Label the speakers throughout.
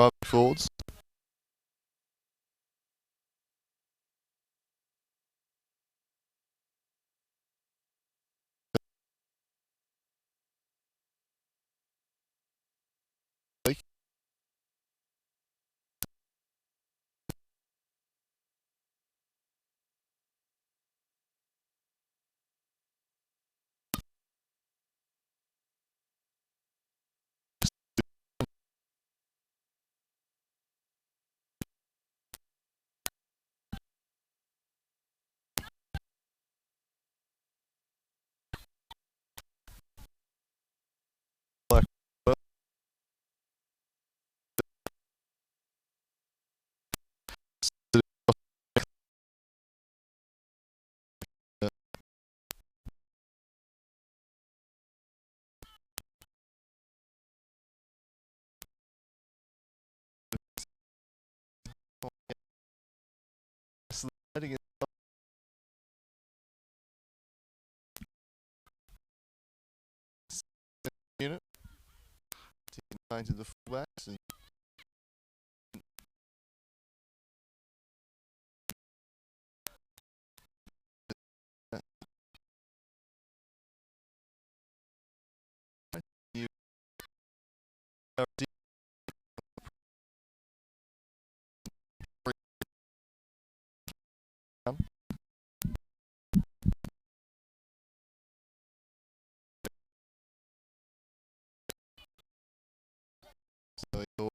Speaker 1: drive forwards. Sliding it unit, taking to the fullbacks, and you are deep down. So you'll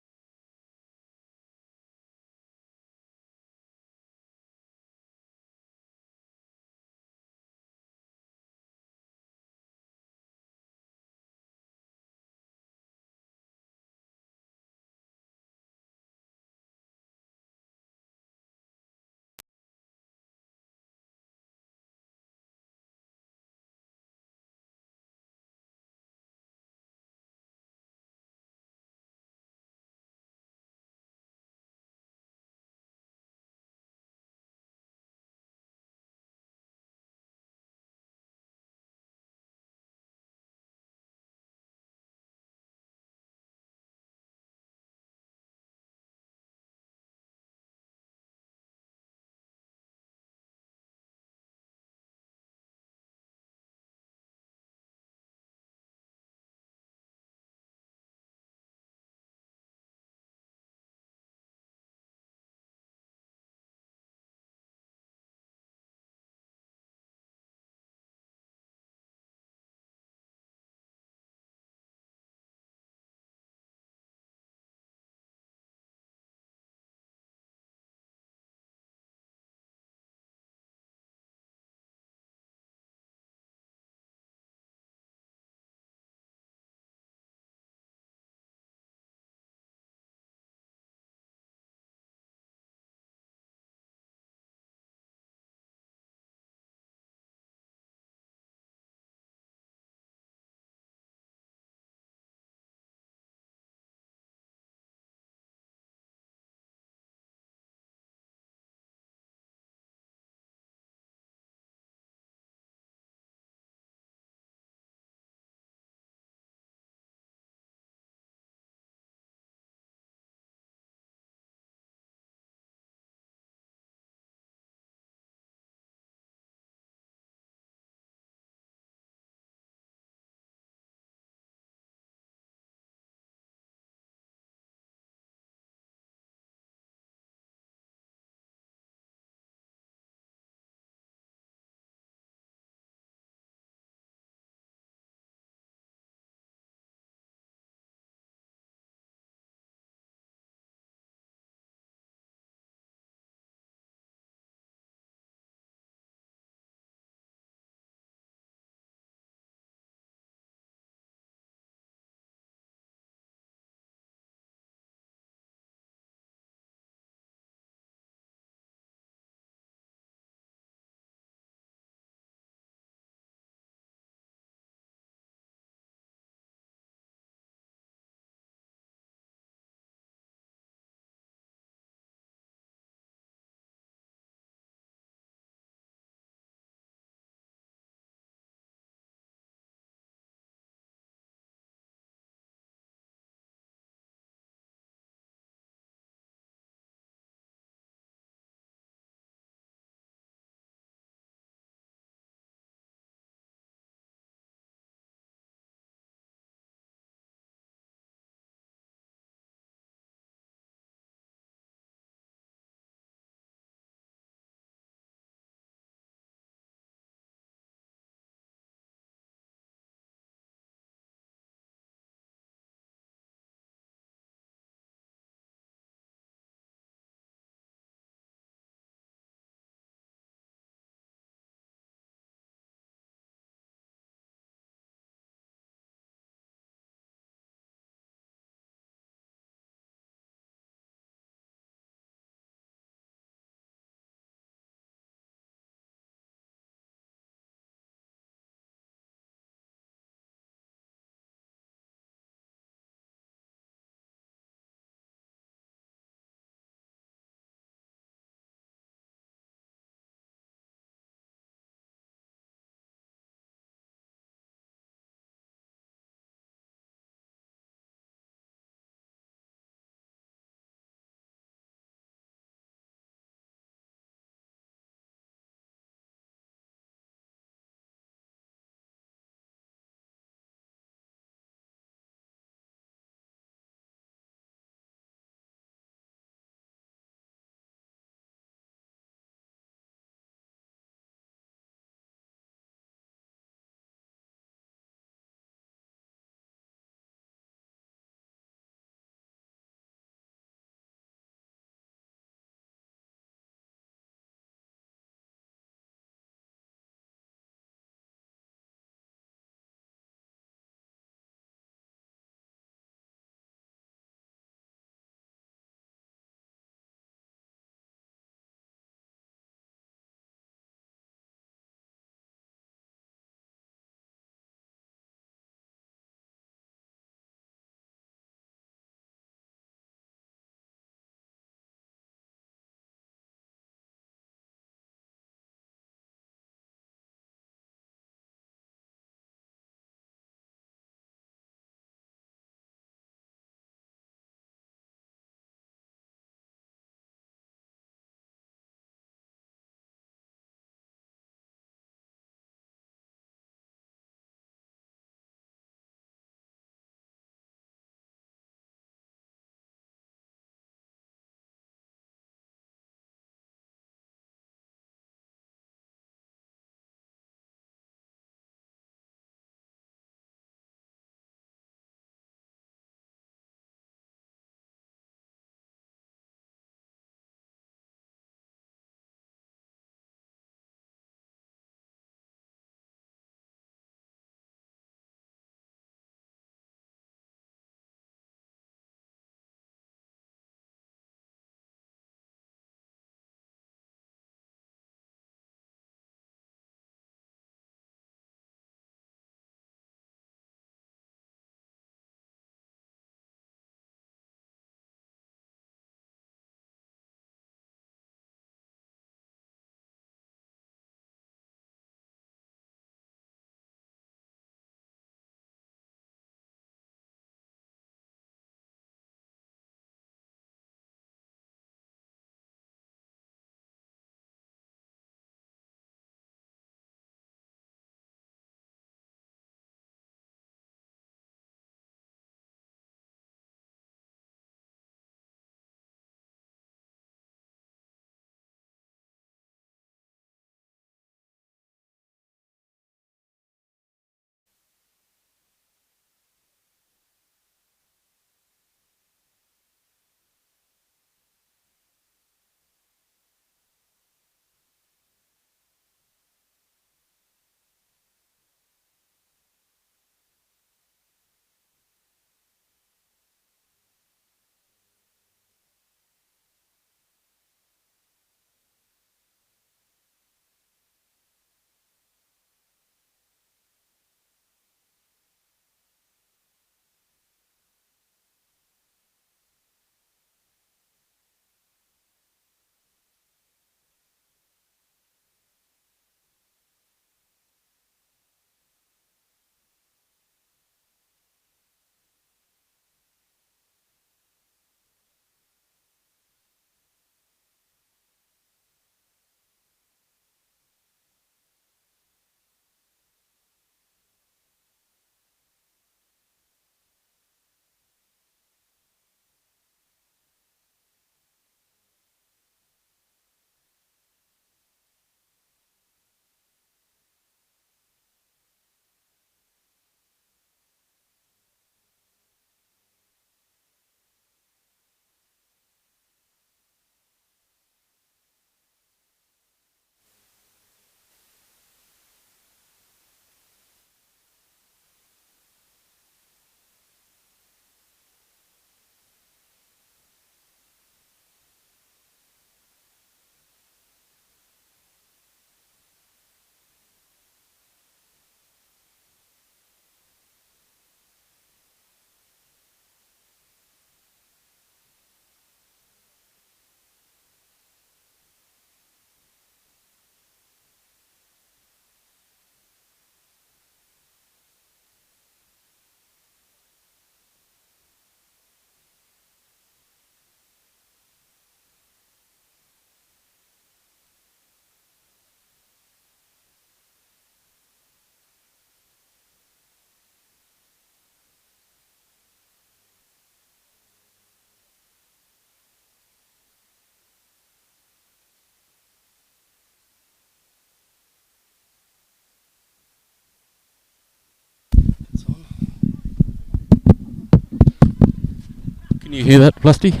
Speaker 2: Can you hear that, Plusty?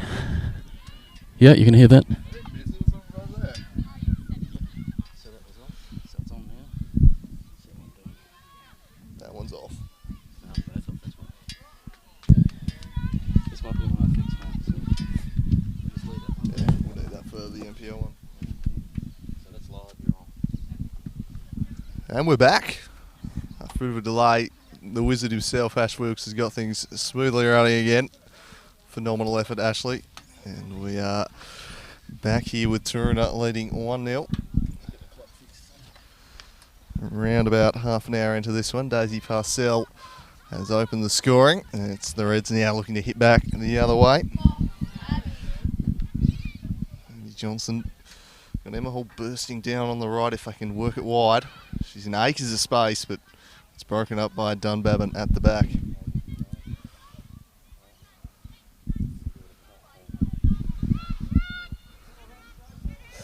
Speaker 2: Yeah, you can hear that.
Speaker 1: That one's off.
Speaker 2: This might be my fix, mate. So
Speaker 1: Yeah, we'll need that for the MPO one.
Speaker 2: So that's live, you're on.
Speaker 1: And we're back. After a bit of a delay, the wizard himself, Ash Wilkes, has got things smoothly running again. Phenomenal effort, Ashley. And we are back here with Taroona leading 1-0. Around about half an hour into this one, Daisy Parcell has opened the scoring. And it's the Reds now looking to hit back the other way. Andy Johnson got Emma Hall bursting down on the right if I can work it wide. She's in acres of space, but it's broken up by Dunbabin at the back.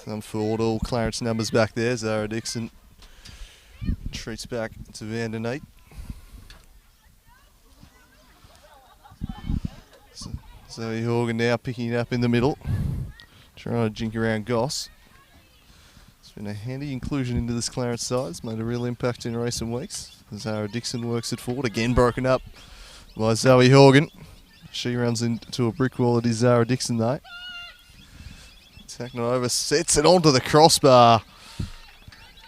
Speaker 1: Some forward, all Clarence numbers back there. Zara Dixon treats back to Vanderneet. Zoe Horgan now picking it up in the middle, trying to jink around Goss. It's been a handy inclusion into this Clarence side. It's made a real impact in recent weeks. Zara Dixon works it forward, again broken up by Zoe Horgan. She runs into a brick wall. It is Zara Dixon though. Tacking it over, sets it onto the crossbar.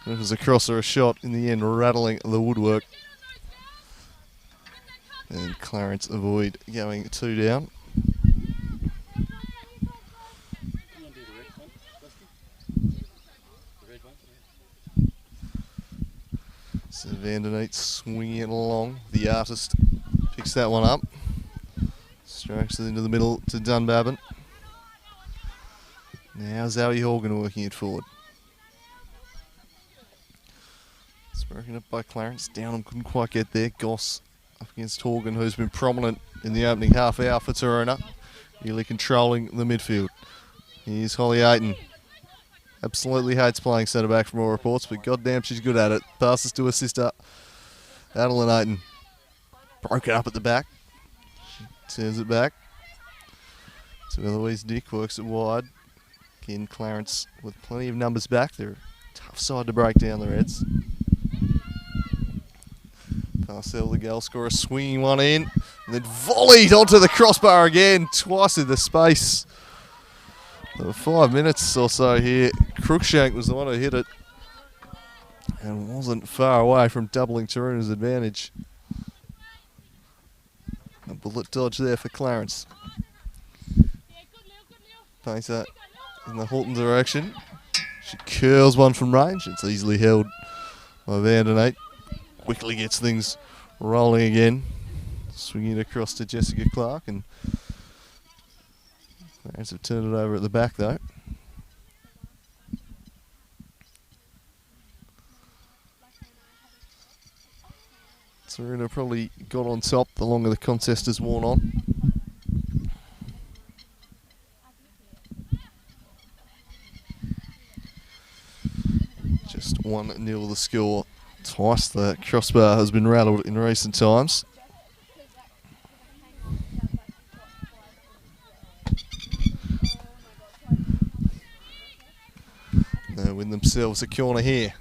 Speaker 1: It was a cross or a shot in the end, rattling the woodwork. And Clarence avoid going 2 down. So Vanderneet swinging it along. The artist picks that one up. Strikes it into the middle to Dunbabin. Now Zoe Horgan working it forward. It's broken up by Clarence. Downham couldn't quite get there. Goss up against Horgan, who's been prominent in the opening half hour for Taroona. Really controlling the midfield. Here's Holly Ayton. Absolutely hates playing centre back from all reports, but goddamn she's good at it. Passes to her sister, Adeline Ayton. Broken up at the back. She turns it back to Eloise Dick, works it wide. Again, Clarence with plenty of numbers back. They're a tough side to break down, the Reds. Parcell, the goal scorer, swinging one in, and then volleyed onto the crossbar again, twice in the space of 5 minutes or so here. Crookshank was the one who hit it, and wasn't far away from doubling Taroona's advantage. A bullet dodge there for Clarence. Painter in the Halton direction. She curls one from range. It's easily held by Vanderneet. Quickly gets things rolling again. Swinging it across to Jessica Clark, and Clarence have turned it over at the back though. Taroona probably got on top the longer the contest has worn on. Just 1-0 the score. Twice the crossbar has been rattled in recent times. They win themselves a corner here.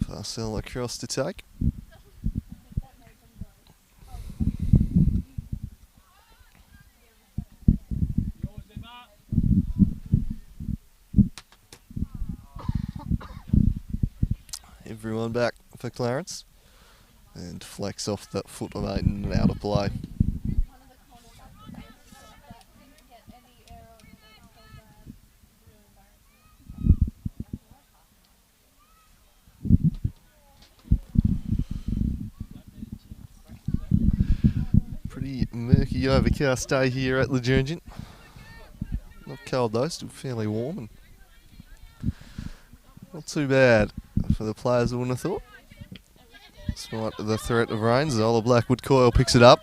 Speaker 1: Parcell across to take. Everyone back for Clarence. And flex off that foot of Ayton and out of play. Pretty murky, overcast day here at the Jurgen. Not cold though, still fairly warm and not too bad for the players, I wouldn't have thought. Despite the threat of rain, Zola Blackwood Coyle picks it up.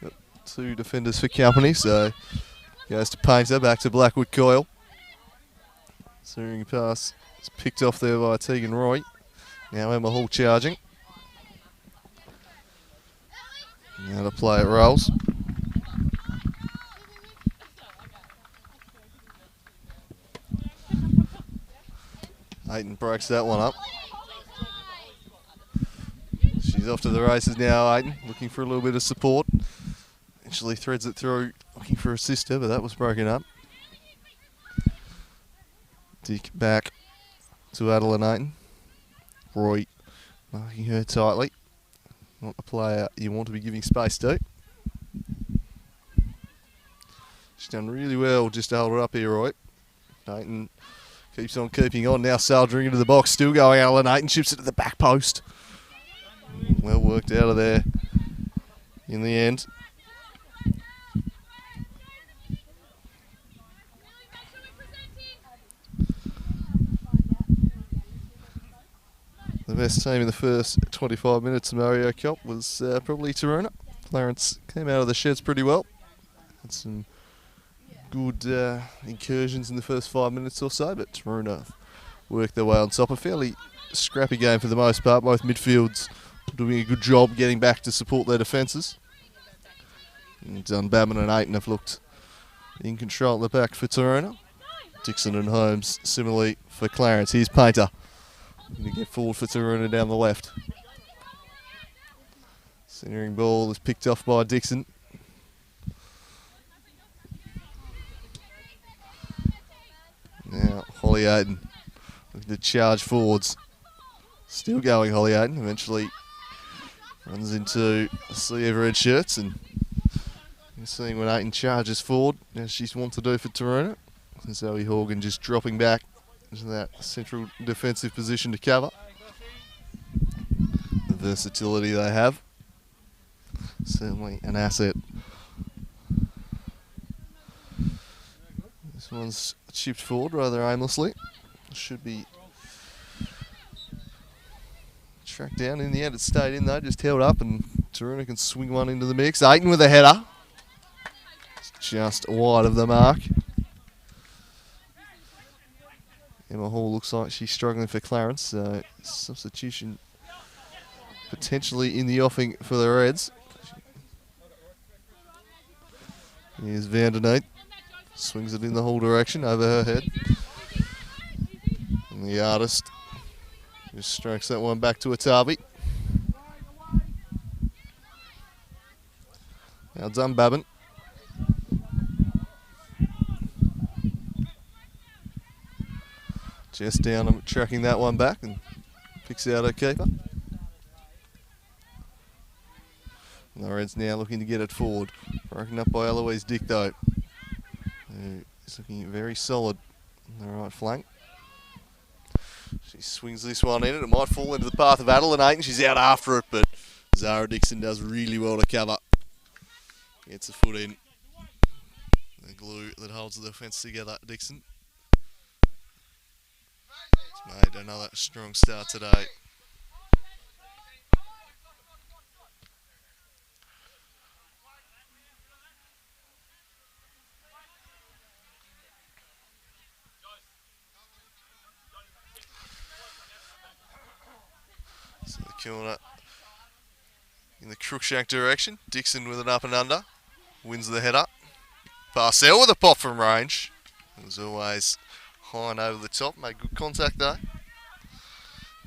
Speaker 1: Got 2 defenders for company, so goes to Painter, back to Blackwood Coyle. Steering pass is picked off there by Tegan Roy. Now Emma Hall charging. Now the play it rolls. Ayton breaks that one up. She's off to the races now, Ayton, looking for a little bit of support. Eventually threads it through, looking for a sister, but that was broken up. Dick back to Adeline Ayton. Roy marking her tightly. Not a player you want to be giving space to. She's done really well just to hold her up here, Roy. Ayton keeps on keeping on, now soldiering into the box, still going Adeline Ayton, chips it to the back post. Well worked out of there in the end. The best team in the first 25 minutes of Mario Cup was probably Taroona. Clarence came out of the sheds pretty well. Had some good incursions in the first 5 minutes or so, but Taroona worked their way on top. A fairly scrappy game for the most part. Both midfields doing a good job getting back to support their defences. And Dunbabin and Ayton have looked in control at the back for Taroona. Dixon and Holmes similarly for Clarence. Here's Painter. Going to get forward for Taroona down the left. Centering ball is picked off by Dixon. Now Holly Ayton looking to charge forwards. Still going Holly Ayton. Eventually runs into a sea of red shirts, and you're seeing when Ayton charges forward, as she's wont to do for Taroona. Zoe Horgan just dropping back into that central defensive position to cover. The versatility they have, certainly an asset. This one's chipped forward rather aimlessly. Should be tracked down. In the end it stayed in though, just held up, and Taroona can swing one into the mix. Ayton with a header. It's just wide of the mark. Emma Hall looks like she's struggling for Clarence, so substitution potentially in the offing for the Reds. Here's Vanderneet. Swings it in the Hall direction over her head. And the artist just strokes that one back to Atabi. Now Dunbabin. Just down, tracking that one back and picks out her keeper. And the Reds now looking to get it forward. Broken up by Eloise Dick though, who is looking very solid on the right flank. She swings this one in, and it might fall into the path of Adeline Ayton. She's out after it, but Zara Dixon does really well to cover. Gets a foot in. The glue that holds the defence together, Dixon. It's made another strong start today. So the corner in the Crookshank direction. Dixon with an up and under. Wins the header. Parcell with a pop from range. It was always high and over the top. Made good contact though.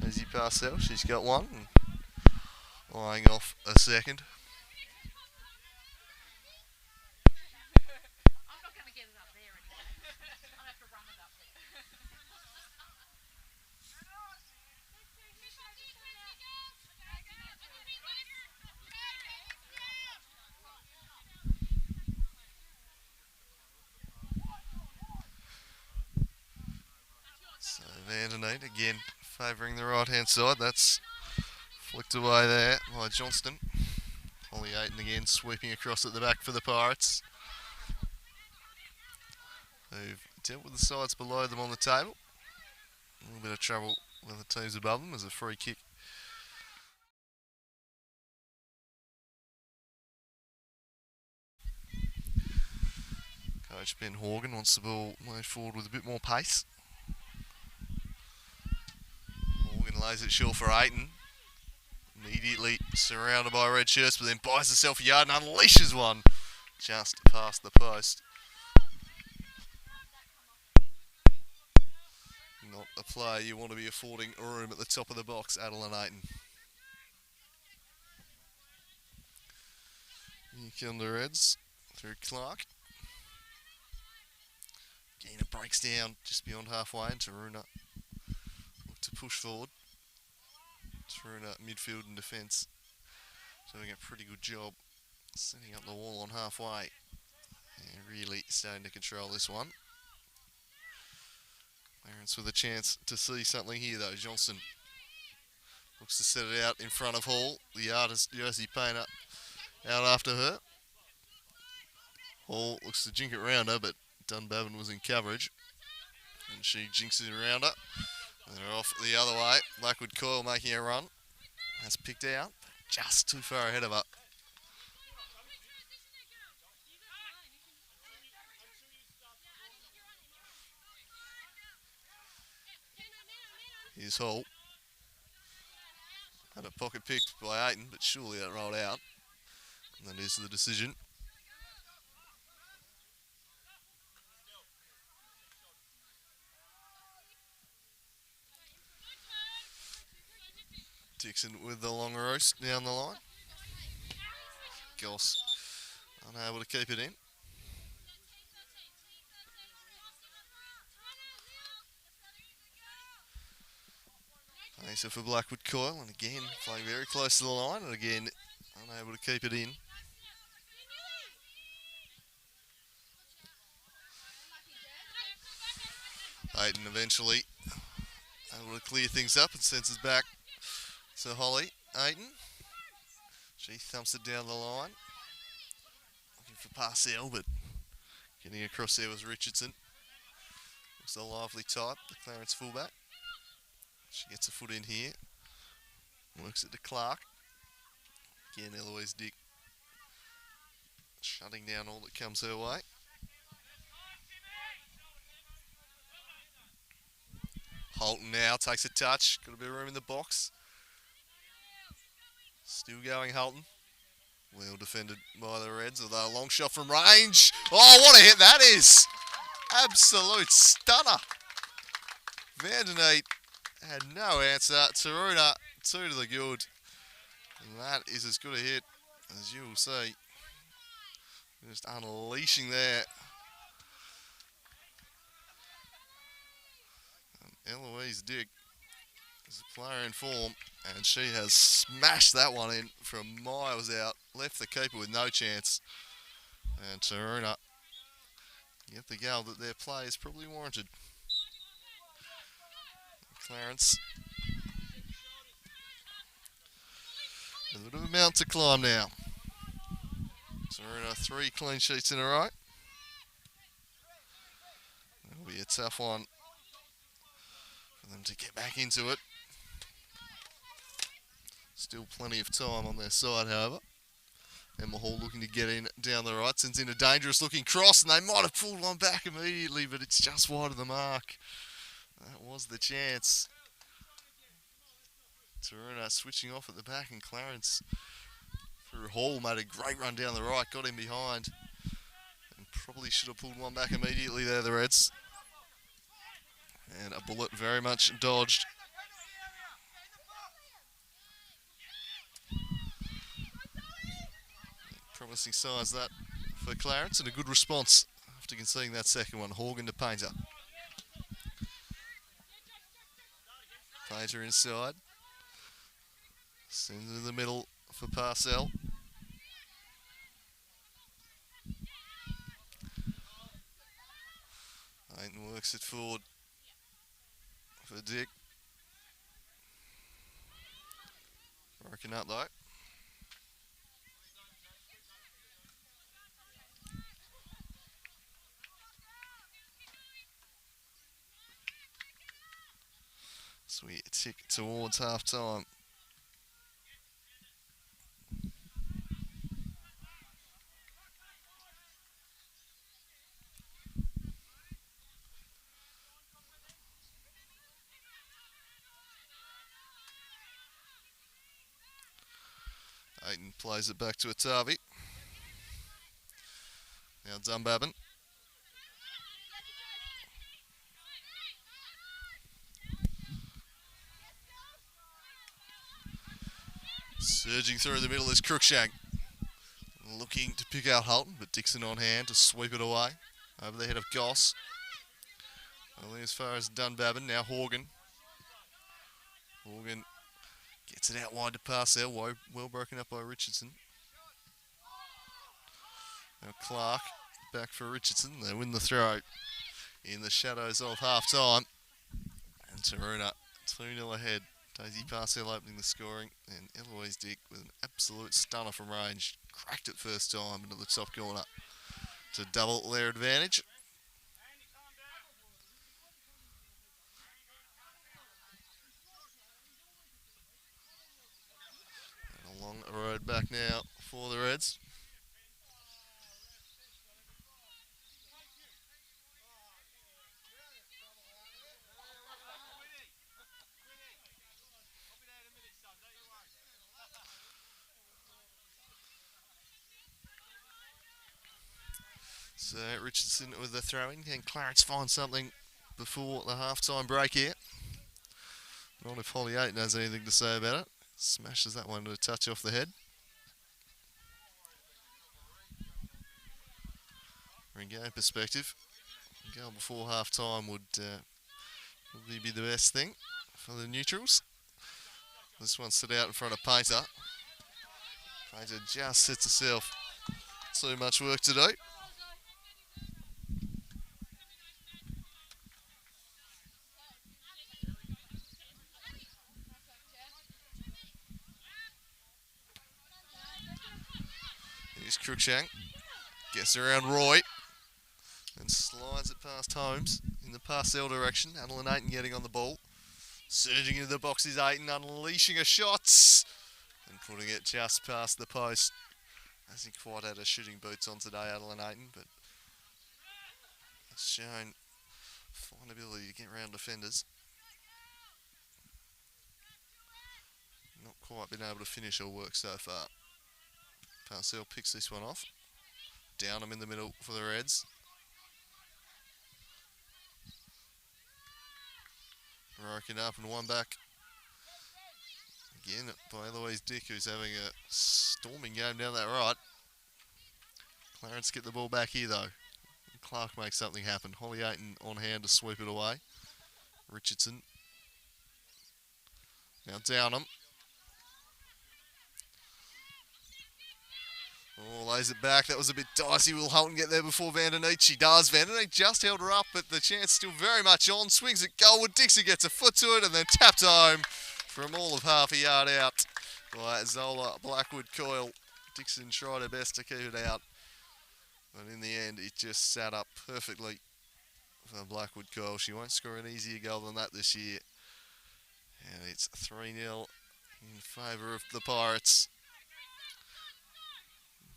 Speaker 1: Easy Parcell. She's got one. And eyeing off a second. So Vanderneet again favouring the right hand side. That's flicked away there by Johnston. Holly Ayton again sweeping across at the back for the Pirates, who've dealt with the sides below them on the table. A little bit of trouble with the teams above them as a free kick. Coach Ben Horgan wants the ball moved forward with a bit more pace. Plays it short for Aiton. Immediately surrounded by red shirts, but then buys herself a yard and unleashes one just past the post. Not a play you want to be affording room at the top of the box, Adeline Aiton. Here come the Reds through Clark. Again, it breaks down just beyond halfway, and Taroona look to push forward. Taroona midfield and defence doing a pretty good job setting up the wall on halfway. And really starting to control this one. Clarence with a chance to see something here though. Johnson looks to set it out in front of Hall. The artist jersey painter out after her. Hall looks to jink it around her, but Dunbavin was in coverage. And she jinxes it around her. And they're off the other way. Blackwood Coyle making a run. That's picked out, but just too far ahead of her. Here's Hall. Had a pocket picked by Aiton, but surely that rolled out. And that is the decision. Dixon with the long roast down the line. Goss unable to keep it in. Plays it for Blackwood Coyle, and again playing very close to the line, and again unable to keep it in. Aiton eventually able to clear things up and sends it back to Holly. Aiton, she thumps it down the line. Looking for Parcell, but getting across there was Richardson. Looks a lively type, the Clarence fullback. She gets a foot in here. Works it to Clark. Again, Eloise Dick shutting down all that comes her way. Holton now takes a touch. Got a bit of room in the box. Still going Holton. Well defended by the Reds, although a long shot from range. Oh, what a hit that is! Absolute stunner. Vanderneet had no answer. Taroona, 2 to the good. And that is as good a hit as you will see. Just unleashing there. And Eloise Dick is a player in form, and she has smashed that one in from miles out. Left the keeper with no chance. And Taroona get the goal that their play is probably warranted. Clarence. A bit of a mountain to climb now. Taroona 3 clean sheets in a row. It'll be a tough one for them to get back into it. Still plenty of time on their side, however. Emma Hall looking to get in down the right. Sends in a dangerous looking cross, and they might have pulled one back immediately, but it's just wide of the mark. That was the chance. Taroona switching off at the back, and Clarence through Hall made a great run down the right, got in behind, and probably should have pulled one back immediately there, the Reds. And a bullet very much dodged. Promising signs that for Clarence, and a good response after conceding that second one. Horgan to Painter. Painter inside. Sends it in the middle for Parcell. Aiton works it forward for Dick. Broken up though. So we tick towards half time. Aiton plays it back to Atavi. Now Dunbabin. Surging through the middle is Cruikshank. Looking to pick out Hulton, but Dixon on hand to sweep it away. Over the head of Goss. Only as far as Dunbabin. Now Horgan. Horgan gets it out wide to pass there. Well broken up by Richardson. Now Clark back for Richardson. They win the throw in the shadows of half time. And Taroona 2-0 ahead. Daisy Parcell opening the scoring, and Eloise Dick with an absolute stunner from range. Cracked it first time into the top corner to double their advantage. And along the road back now for the Reds. So Richardson with the throw-in. Can Clarence find something before the half-time break here? Not if Holly Aiton has anything to say about it. Smashes that one to a touch off the head. From a game perspective, a goal before half-time would probably be the best thing for the neutrals. This one stood out in front of Painter. Painter just sets herself too much work to do. Here's Cruikshank. Gets around Roy. And slides it past Holmes in the Parcell direction. Adeline Aiton getting on the ball. Surging into the box is Aiton, unleashing her shots. And putting it just past the post. Hasn't quite had her shooting boots on today, Adeline Aiton, but has shown fine ability to get around defenders. Not quite been able to finish her work so far. Parcell picks this one off. Downham in the middle for the Reds. Broken up and one back. Again by Eloise Dick, who's having a storming game down that right. Clarence get the ball back here though. Clark makes something happen. Holly Aiton on hand to sweep it away. Richardson. Now Downham. Oh, lays it back. That was a bit dicey. Will Hulton get there before Vanderneet? She does. Vanderneet just held her up, but the chance still very much on. Swings it goalward. Dixie gets a foot to it and then tapped home from all of half a yard out by Zola Blackwood Coyle. Dixon tried her best to keep it out, but in the end it just sat up perfectly for Blackwood Coyle. She won't score an easier goal than that this year. And it's 3-0 in favour of the Pirates.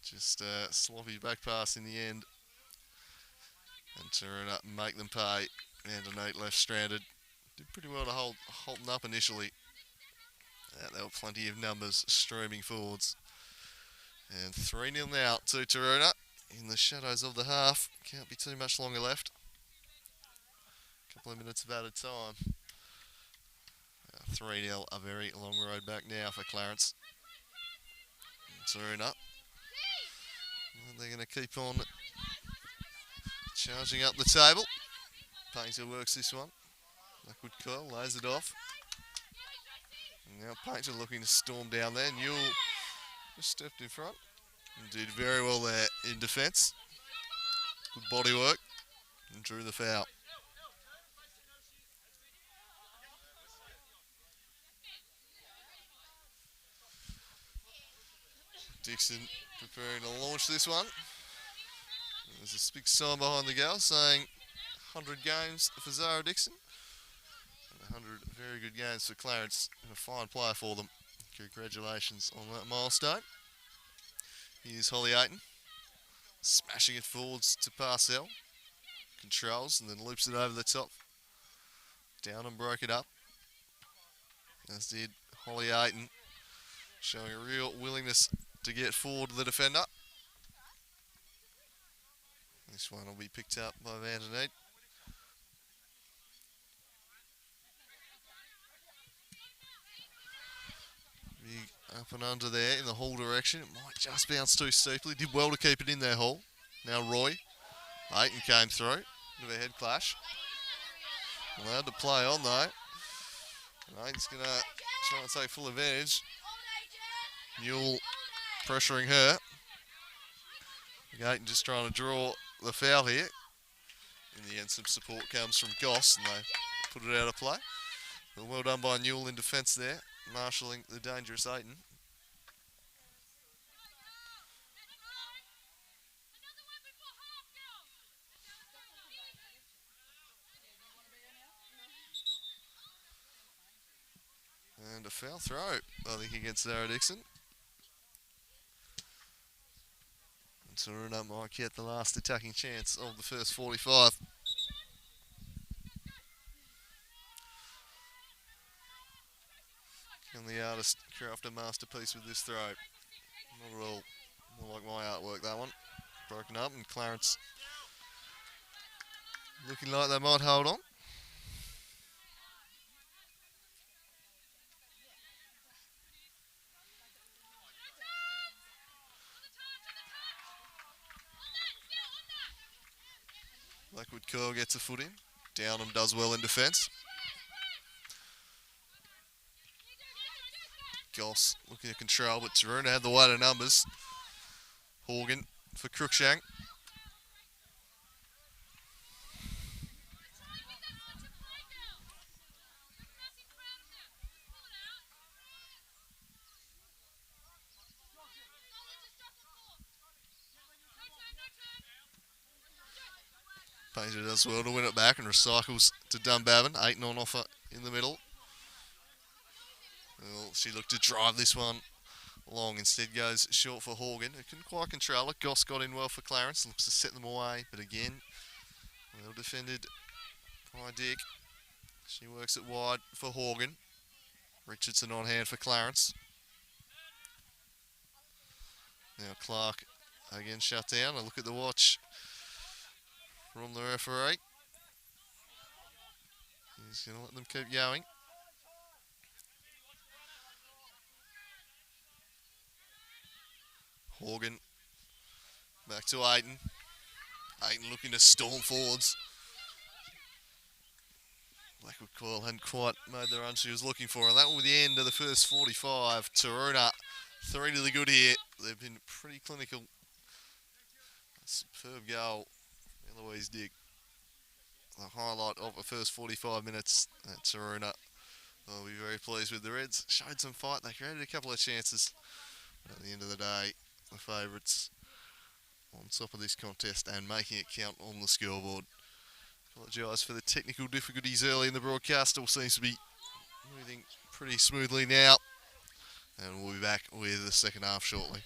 Speaker 1: Just a sloppy back pass in the end. And Taroona make them pay. Vanderneet left stranded. Did pretty well to hold Hulton up initially. There were plenty of numbers streaming forwards. And 3-0 now to Taroona in the shadows of the half. Can't be too much longer left. A couple of minutes of added time. 3-0, a very long road back now for Clarence. Taroona. They're going to keep on charging up the table. Painter works this one. Blackwood Coyle lays it off. And now Painter looking to storm down there. Newell just stepped in front and did very well there in defence. Good body work and drew the foul. Dixon preparing to launch this one. There's a big sign behind the goal saying 100 games for Zara Dixon. And 100 very good games for Clarence, and a fine player for them. Congratulations on that milestone. Here's Holly Aiton. Smashing it forwards to Parcell. Controls and then loops it over the top. Down and broke it up. As did Holly Aiton. Showing a real willingness to get forward to the defender. This one will be picked up by Vanderneet. Big up and under there in the Hall direction. It might just bounce too steeply. Did well to keep it in there, Hall. Now Roy. Leighton came through. Bit of a head clash. Allowed to play on though. Leighton's going to try and take full advantage. Newell pressuring her. Leighton just trying to draw the foul here. In the end, some support comes from Goss and they put it out of play. But well done by Newell in defence there, marshalling the dangerous Leighton. And a foul throw, I think, against Sarah Dixon. And Taroona might get the last attacking chance of the first 45. Can the artist craft a masterpiece with this throw? Not at all. More like my artwork, that one. Broken up, and Clarence looking like they might hold on. Blackwood Curl gets a foot in. Downham does well in defence. Goss looking to control, but Taroona had the wider numbers. Horgan for Cruikshank. Painter does well to win it back and recycles to Dunbabin. 8 on offer in the middle. Well, she looked to drive this one long, instead goes short for Horgan, who couldn't quite control it. Goss got in well for Clarence, looks to set them away, but again, well defended by Dick. She works it wide for Horgan. Richardson on hand for Clarence. Now Clark again shut down. A look at the watch from the referee. He's going to let them keep going. Horgan back to Aiton. Aiton looking to storm forwards. Blackwood Coil hadn't quite made the run she was looking for, and that will be the end of the first 45. Taroona, 3 to the good here. They've been pretty clinical. A superb goal, Eloise Dick. The highlight of the first 45 minutes at Taroona. I'll be very pleased with the Reds. Showed some fight. They created a couple of chances. But at the end of the day, the favourites on top of this contest and making it count on the scoreboard. Apologise for the technical difficulties early in the broadcast. All seems to be moving pretty smoothly now. And we'll be back with the second half shortly.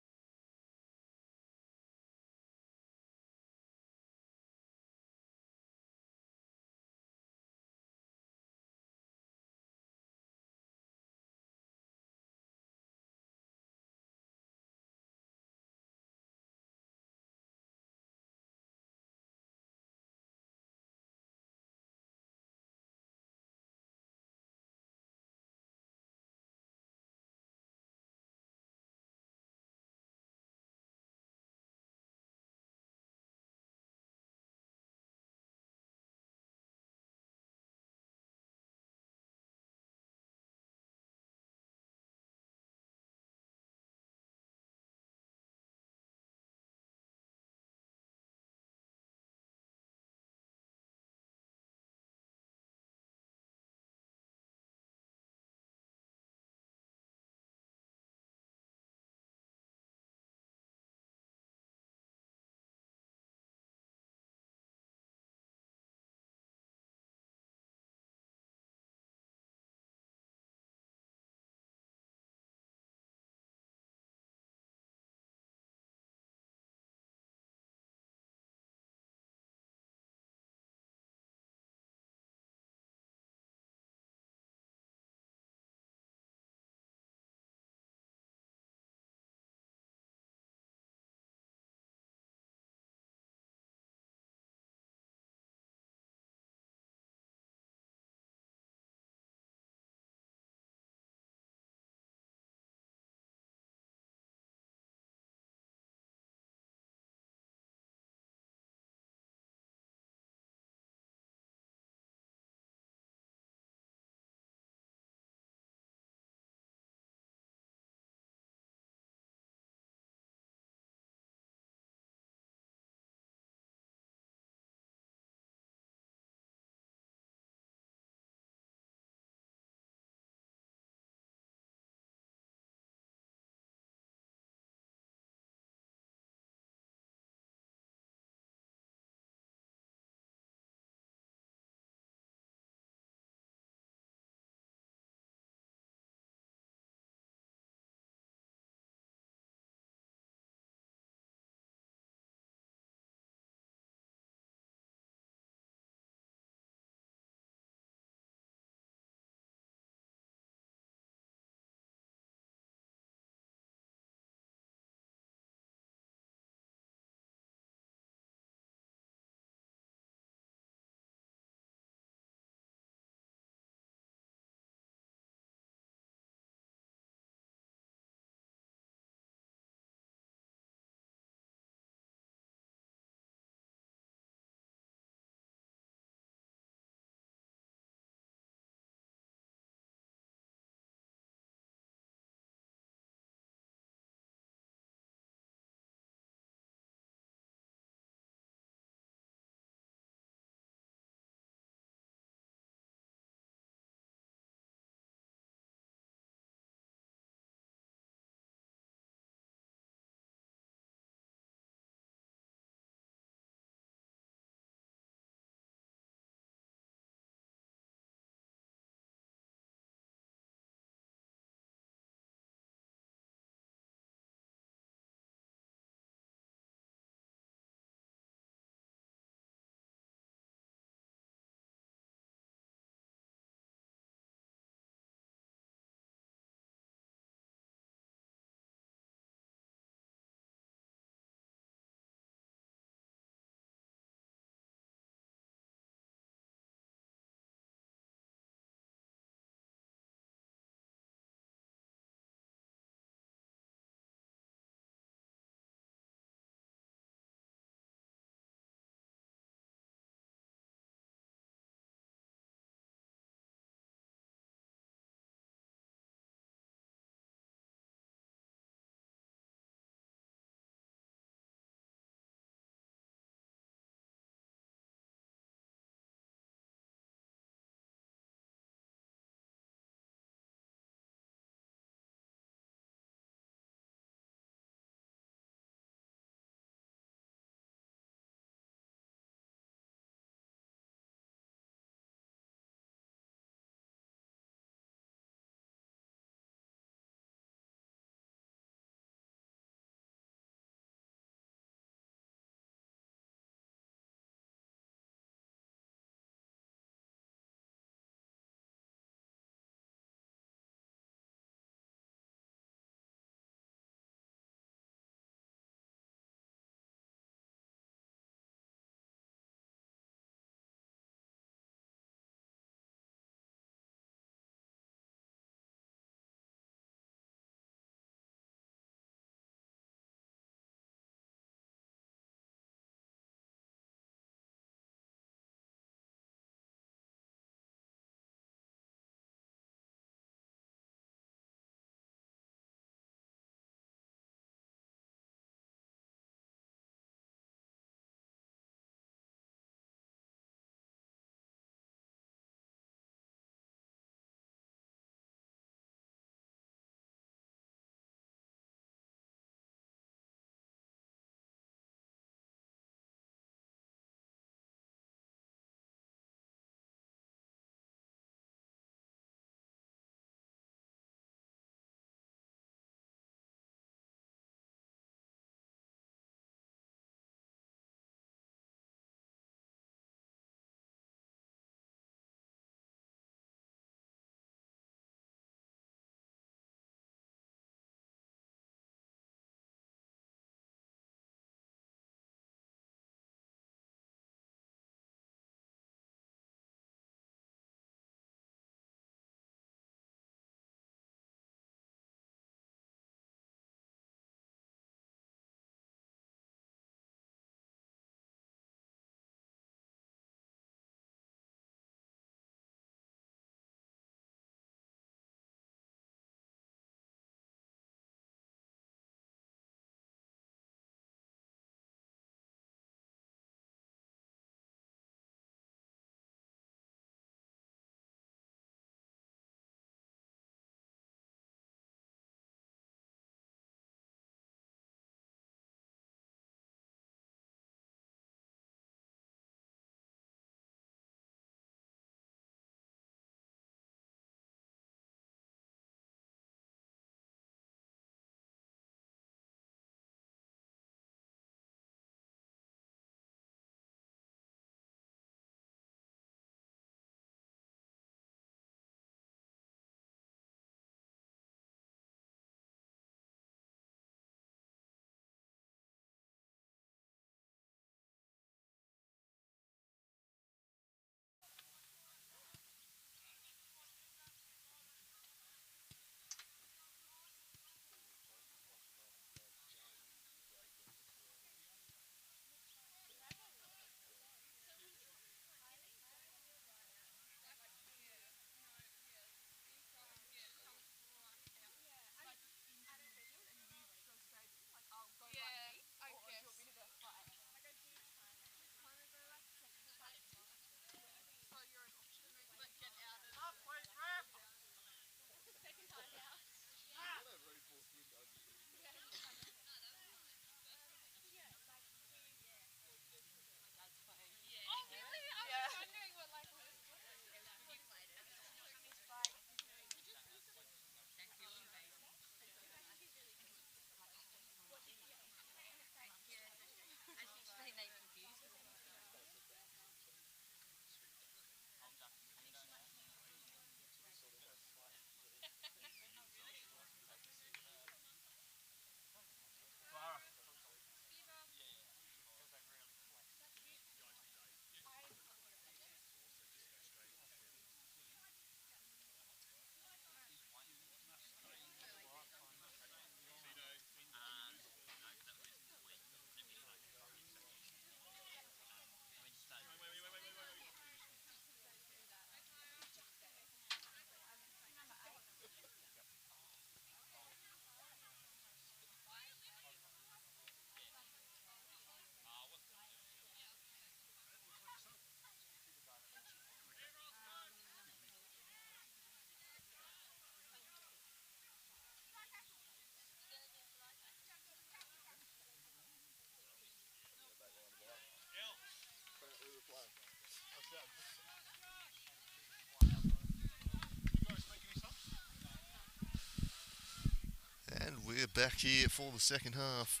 Speaker 1: we're back here for the second half.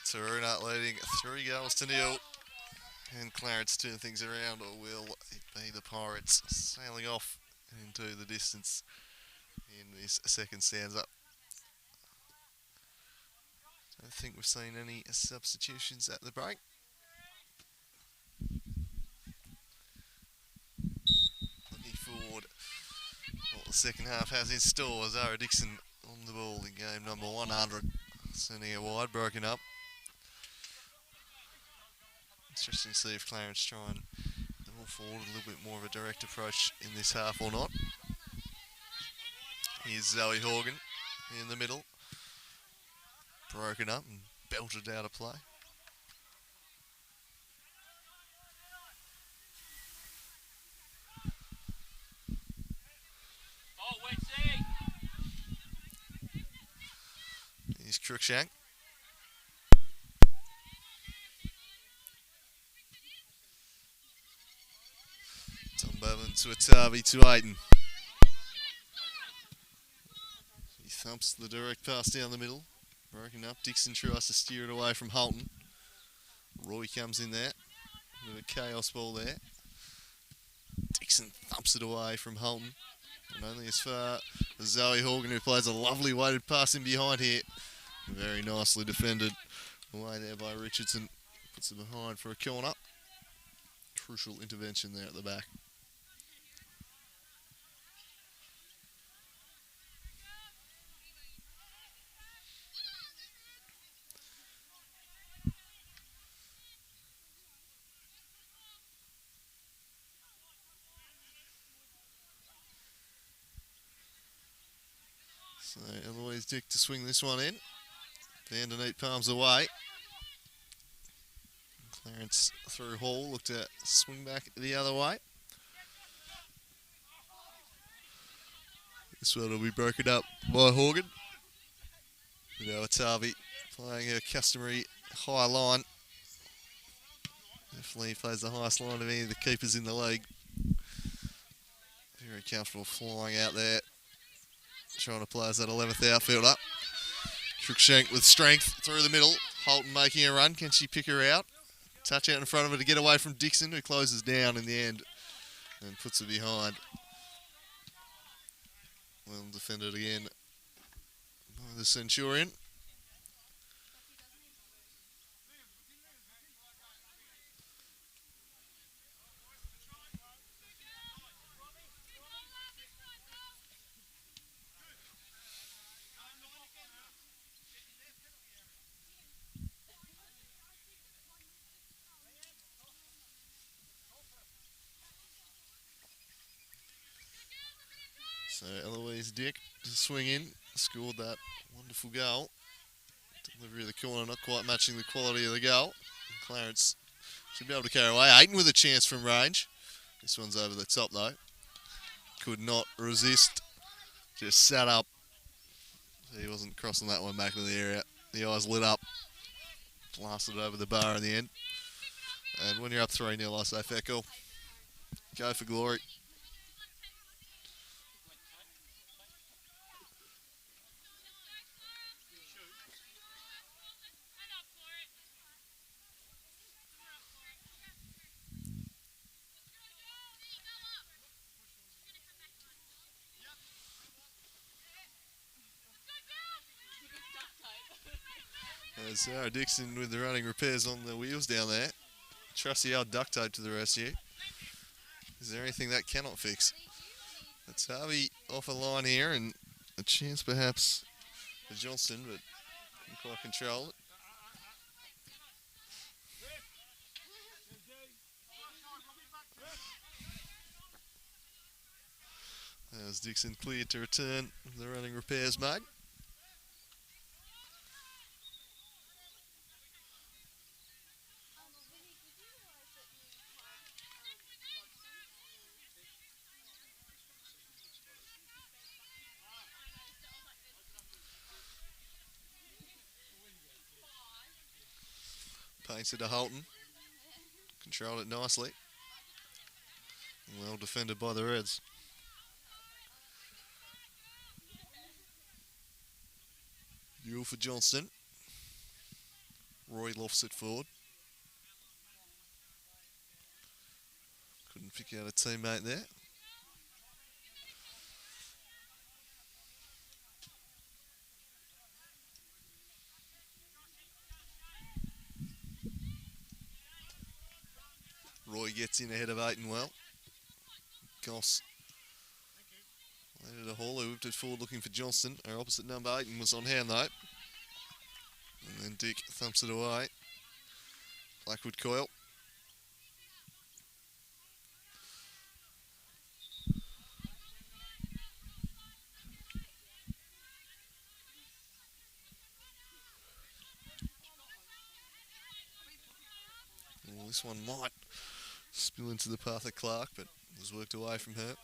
Speaker 1: Taroona leading 3-0. And Clarence turn things around, or will it be the Pirates sailing off into the distance in this second stanza? Don't think we've seen any substitutions at the break. Looking forward what the second half has in store. Zara Dixon on the ball in game number 100. Sending it wide, broken up. Interesting to see if Clarence try and move forward a little bit more of a direct approach in this half or not. Here's Zoe Horgan in the middle. Broken up and belted out of play. Here's Cruikshank. Tom Bevan to Atavi to Aiton. He thumps the direct pass down the middle. Broken up. Dixon tries to steer it away from Holton. Roy comes in there. Bit of a chaos ball there. Dixon thumps it away from Holton. And only as far as Zoe Horgan, who plays a lovely weighted pass in behind here. Very nicely defended away there by Richardson. Puts it behind for a corner. Crucial intervention there at the back. So Eloise Dick to swing this one in. Van den Eet palms away. Clarence through Hall, looked to swing back the other way. This one will be broken up by Horgan. Now Atavi playing her customary high line. Definitely plays the highest line of any of the keepers in the league. Very comfortable flying out there. Trying to play as that 11th outfielder. Cruikshank with strength through the middle. Holton making a run. Can she pick her out? Touch out in front of her to get away from Dixon, who closes down in the end and puts her behind. Well defended again by the Centurion. So Eloise Dick to swing in, scored that wonderful goal. Delivery of the corner not quite matching the quality of the goal. And Clarence should be able to carry away. Aiton with a chance from range. This one's over the top though. Could not resist. Just sat up. He wasn't crossing that one back to the area. The eyes lit up. Blasted over the bar in the end. And when you're up 3-0, I say fair call. Go for glory. Sarah Dixon with the running repairs on the wheels down there. Trusty old duct tape to the rescue. Is there anything that cannot fix? It's Harvey off a line here and a chance perhaps for Johnston, but couldn't quite control it. As Dixon cleared to return, the running repairs made. Painted to Holton. Controlled it nicely. Well defended by the Reds. Duel for Johnston. Roy lofts it forward. Couldn't pick out a teammate there. Roy gets in ahead of Aiton well. Goss laid it a haul. He whipped it forward looking for Johnston. Our opposite number 8 was on hand though. And then Dick thumps it away. Blackwood coil. Well, this one might spill into the path of Clark, but was worked away from her.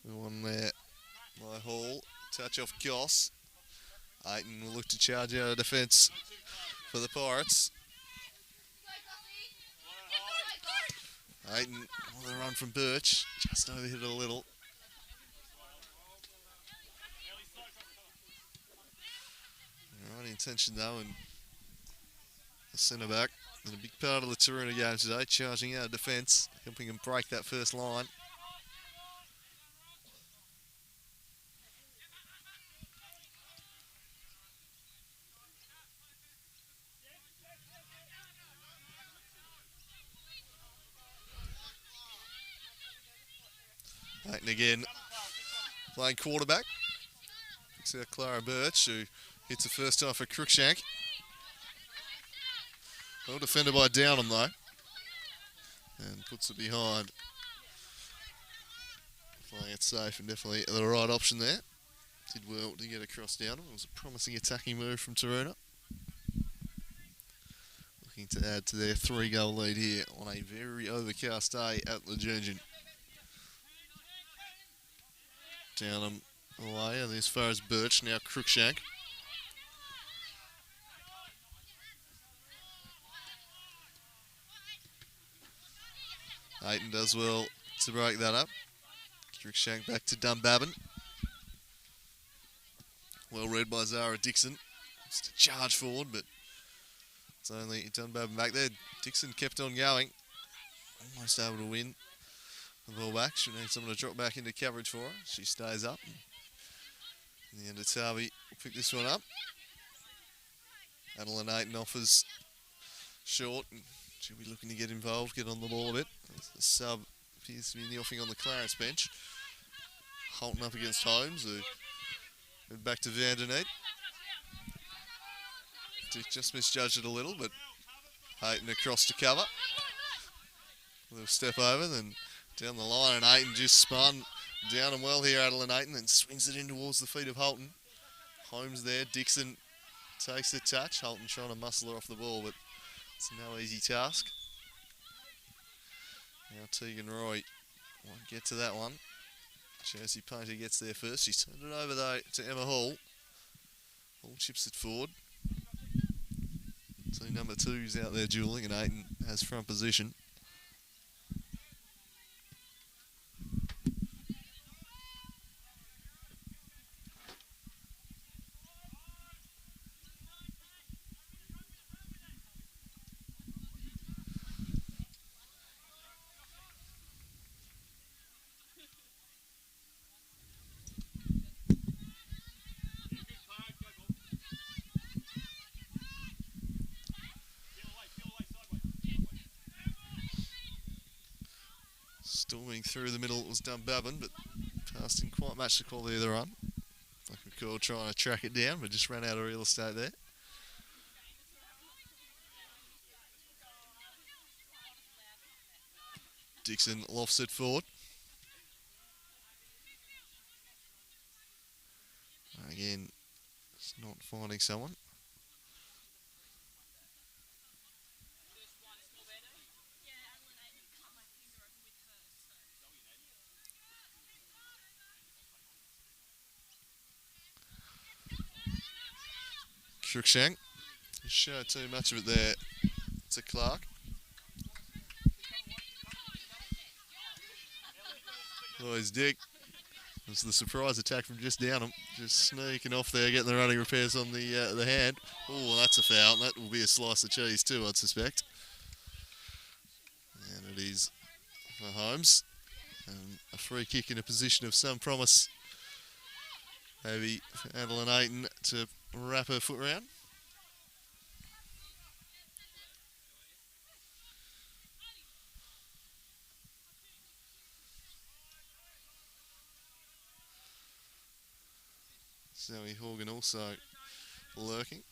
Speaker 1: The one there by Hall. Touch off Goss. Aiton will look to charge out of defence for the Pirates. Aiton on the run from Birch. Just overhit it a little. Right intention though, and the centre back. And a big part of the Taroona game today, charging out of defence, helping them break that first line. Aiton again, playing quarterback. Picks out Clara Birch, who hits the first time for Cruikshank. Well defended by Downham though. And puts it behind. Playing it safe and definitely the right option there. Did well to get across Downham. It was a promising attacking move from Taroona. Looking to add to their 3-goal lead here on a very overcast day at the Junjun. Downham away, and as far as Birch, now Cruikshank. Aiton does well to break that up. Cruikshank back to Dunbabin. Well read by Zara Dixon. Just a charge forward, but it's only Dunbabin back there. Dixon kept on going. Almost able to win the ball back. She needs someone to drop back into coverage for her. She stays up. In the end, it's Harvey will pick this one up. Adeline Aiton offers short. And she'll be looking to get involved, get on the ball a bit. The sub appears to be in the offing on the Clarence bench. Holton up against Holmes, who head back to Vanderneet. Dick just misjudged it a little, but Aiton across to cover. A little step over, then down the line, and Aiton just spun down and well here, Adeline Aiton, and swings it in towards the feet of Holton. Holmes there, Dixon takes the touch. Holton trying to muscle her off the ball, but it's no easy task. Now Tegan Roy won't get to that one. Josie Painter gets there first. She's turned it over though to Emma Hall. Hall chips it forward. So number 2's out there duelling, and Aiton has front position. Storming through the middle, it was Dunbabin, but Pass didn't quite match the quality of the run. Like McCall trying to track it down, but just ran out of real estate there. Dixon lofts it forward. Again, it's not finding someone. Cruikshank. Showed too much of it there to Clark. Boys Dick It was the surprise attack from just down him. Just sneaking off there, getting the running repairs on the hand. Oh, that's a foul. That will be a slice of cheese too, I'd suspect. And it is for Holmes. And a free kick in a position of some promise. Maybe for Adeline Ayton to wrap her foot round. Zoe Horgan also lurking.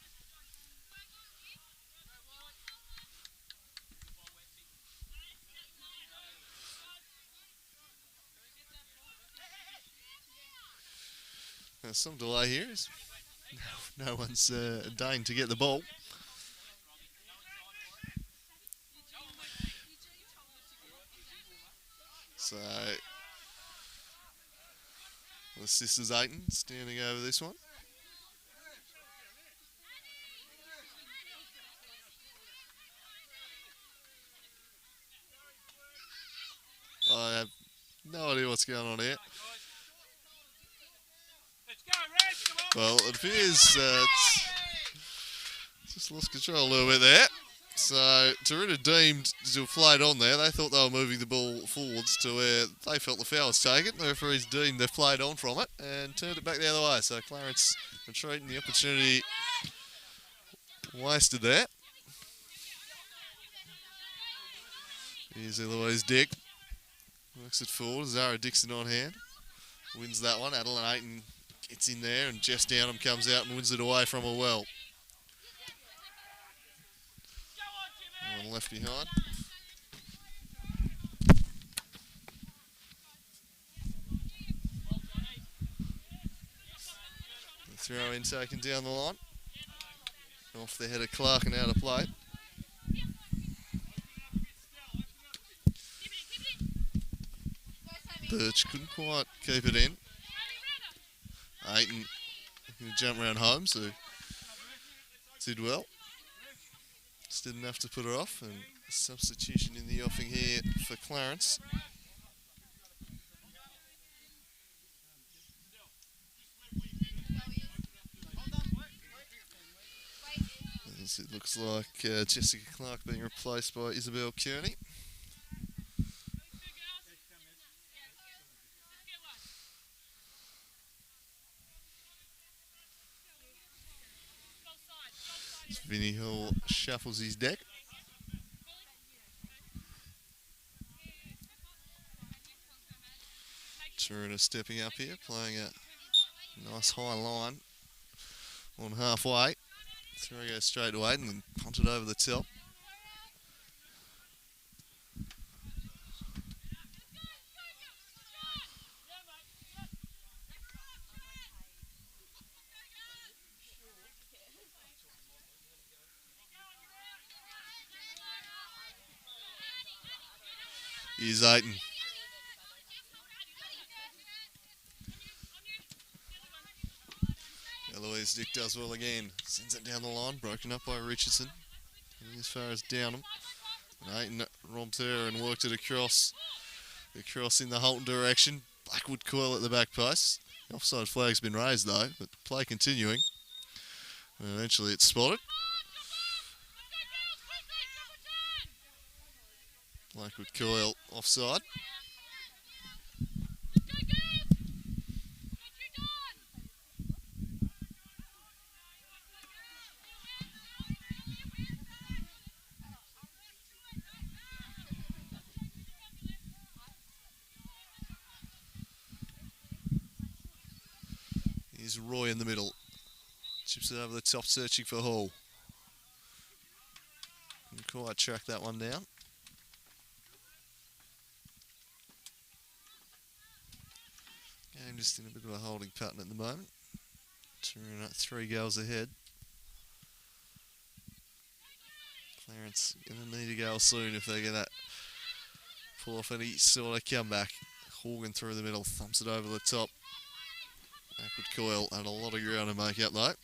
Speaker 1: There's some delay here. No one's deigned to get the ball. So, the sisters Ayton standing over this one. I have no idea what's going on here. Well, it appears it's just lost control a little bit there. So, Taroona deemed to have played on there. They thought they were moving the ball forwards to where they felt the foul was taken. The referees deemed they've played on from it and turned it back the other way. So, Clarence retreating, the opportunity wasted there. Here's Eloise Dick. Works it forward. Zara Dixon on hand. Wins that one. Adeline Ayton gets in there and Jess Downham comes out and wins it away from her well. And left behind. The throw in taken down the line. Off the head of Clark and out of play. Birch couldn't quite keep it in. Ayton going to jump around Holmes, who did well. Just didn't have to put her off. And a substitution in the offing here for Clarence. As it looks like Jessica Clark being replaced by Isabel Kearney. Vinny Hill shuffles his deck. Taroona stepping up here, playing a nice high line on halfway. Throw goes straight to Ayton and punted over the top. Here's Ayton. Eloise Dick does well again. Sends it down the line, broken up by Richardson. As far as Downham. And Ayton romped her and worked it across in the Holton direction. Blackwood coil at the back post. The offside flag's been raised though, but play continuing. And eventually it's spotted. Blackwood coil offside. Here's Roy in the middle. Chips it over the top, searching for Hall. Couldn't quite track that one down. Game just in a bit of a holding pattern at the moment. Taroona 3 goals ahead. Clarence going to need a goal soon if they're going to pull off any sort of comeback. Horgan through the middle, thumps it over the top. Backward coil had a lot of ground to make up though.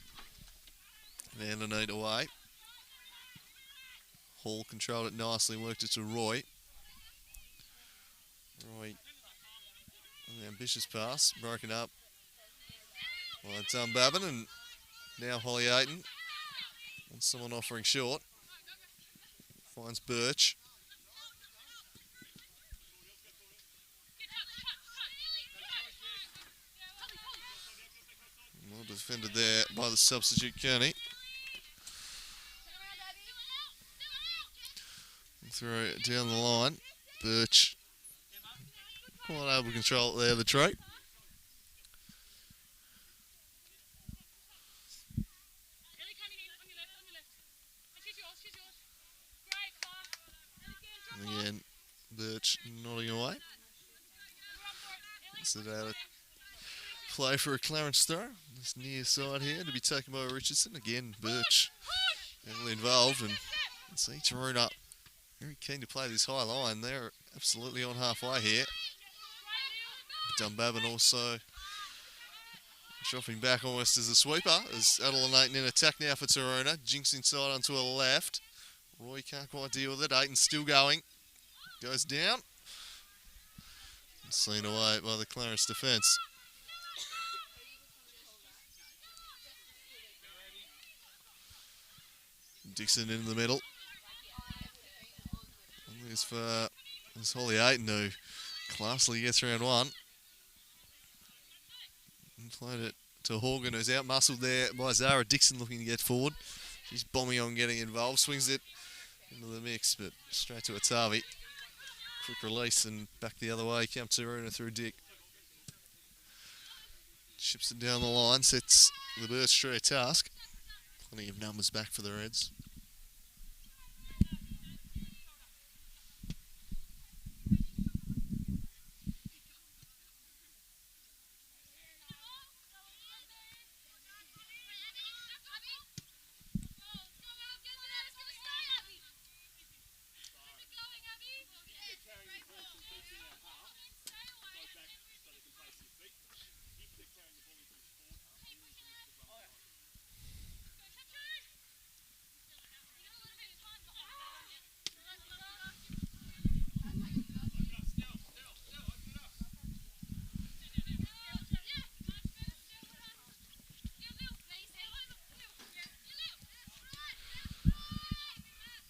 Speaker 1: Vanderneed away. Hall controlled it nicely, worked it to Roy. Roy An ambitious pass, broken up by Dunbarton, and now Holly Ayton. And someone offering short. Finds Birch. Well defended there by the substitute Kearney. Throw it down the line. Birch. Quite able to control it there, the trait. And again, Birch nodding away. So that play for a Clarence throw. This near side here to be taken by Richardson. Again, Birch heavily involved, and see Taroona very keen to play this high line. They're absolutely on halfway here. Dunbarton also chopping back almost as a sweeper as Adelaide and Ayton in attack now for Taroona. Jinx inside onto a left. Roy can't quite deal with it. Ayton still going. Goes down. And seen away by the Clarence defence. Dixon in the middle. And there's for Holly Ayton who classily gets round one. And played it to Horgan, who's out muscled there by Zara Dixon looking to get forward. She's bombing on getting involved. Swings it into the mix, but straight to Atavi. Quick release and back the other way. Camp Taroona through Dick. Chips it down the line, sets the Birch Tree a task. Plenty of numbers back for the Reds.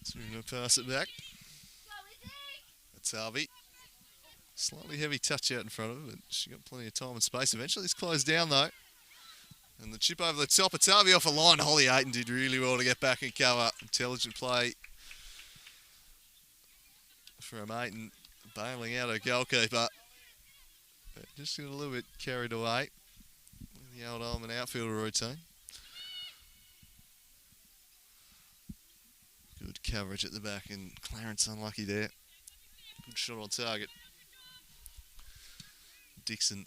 Speaker 1: So we're going to pass it back. That's Harvey. Slightly heavy touch out in front of her, but she got plenty of time and space. Eventually it's closed down though. And the chip over the top. It's Harvey off a line. Holly Ayton did really well to get back and cover. Intelligent play from Ayton, bailing out her goalkeeper. But just got a little bit carried away with the old Almond outfielder routine. Good coverage at the back, and Clarence unlucky there. Good shot on target. Dixon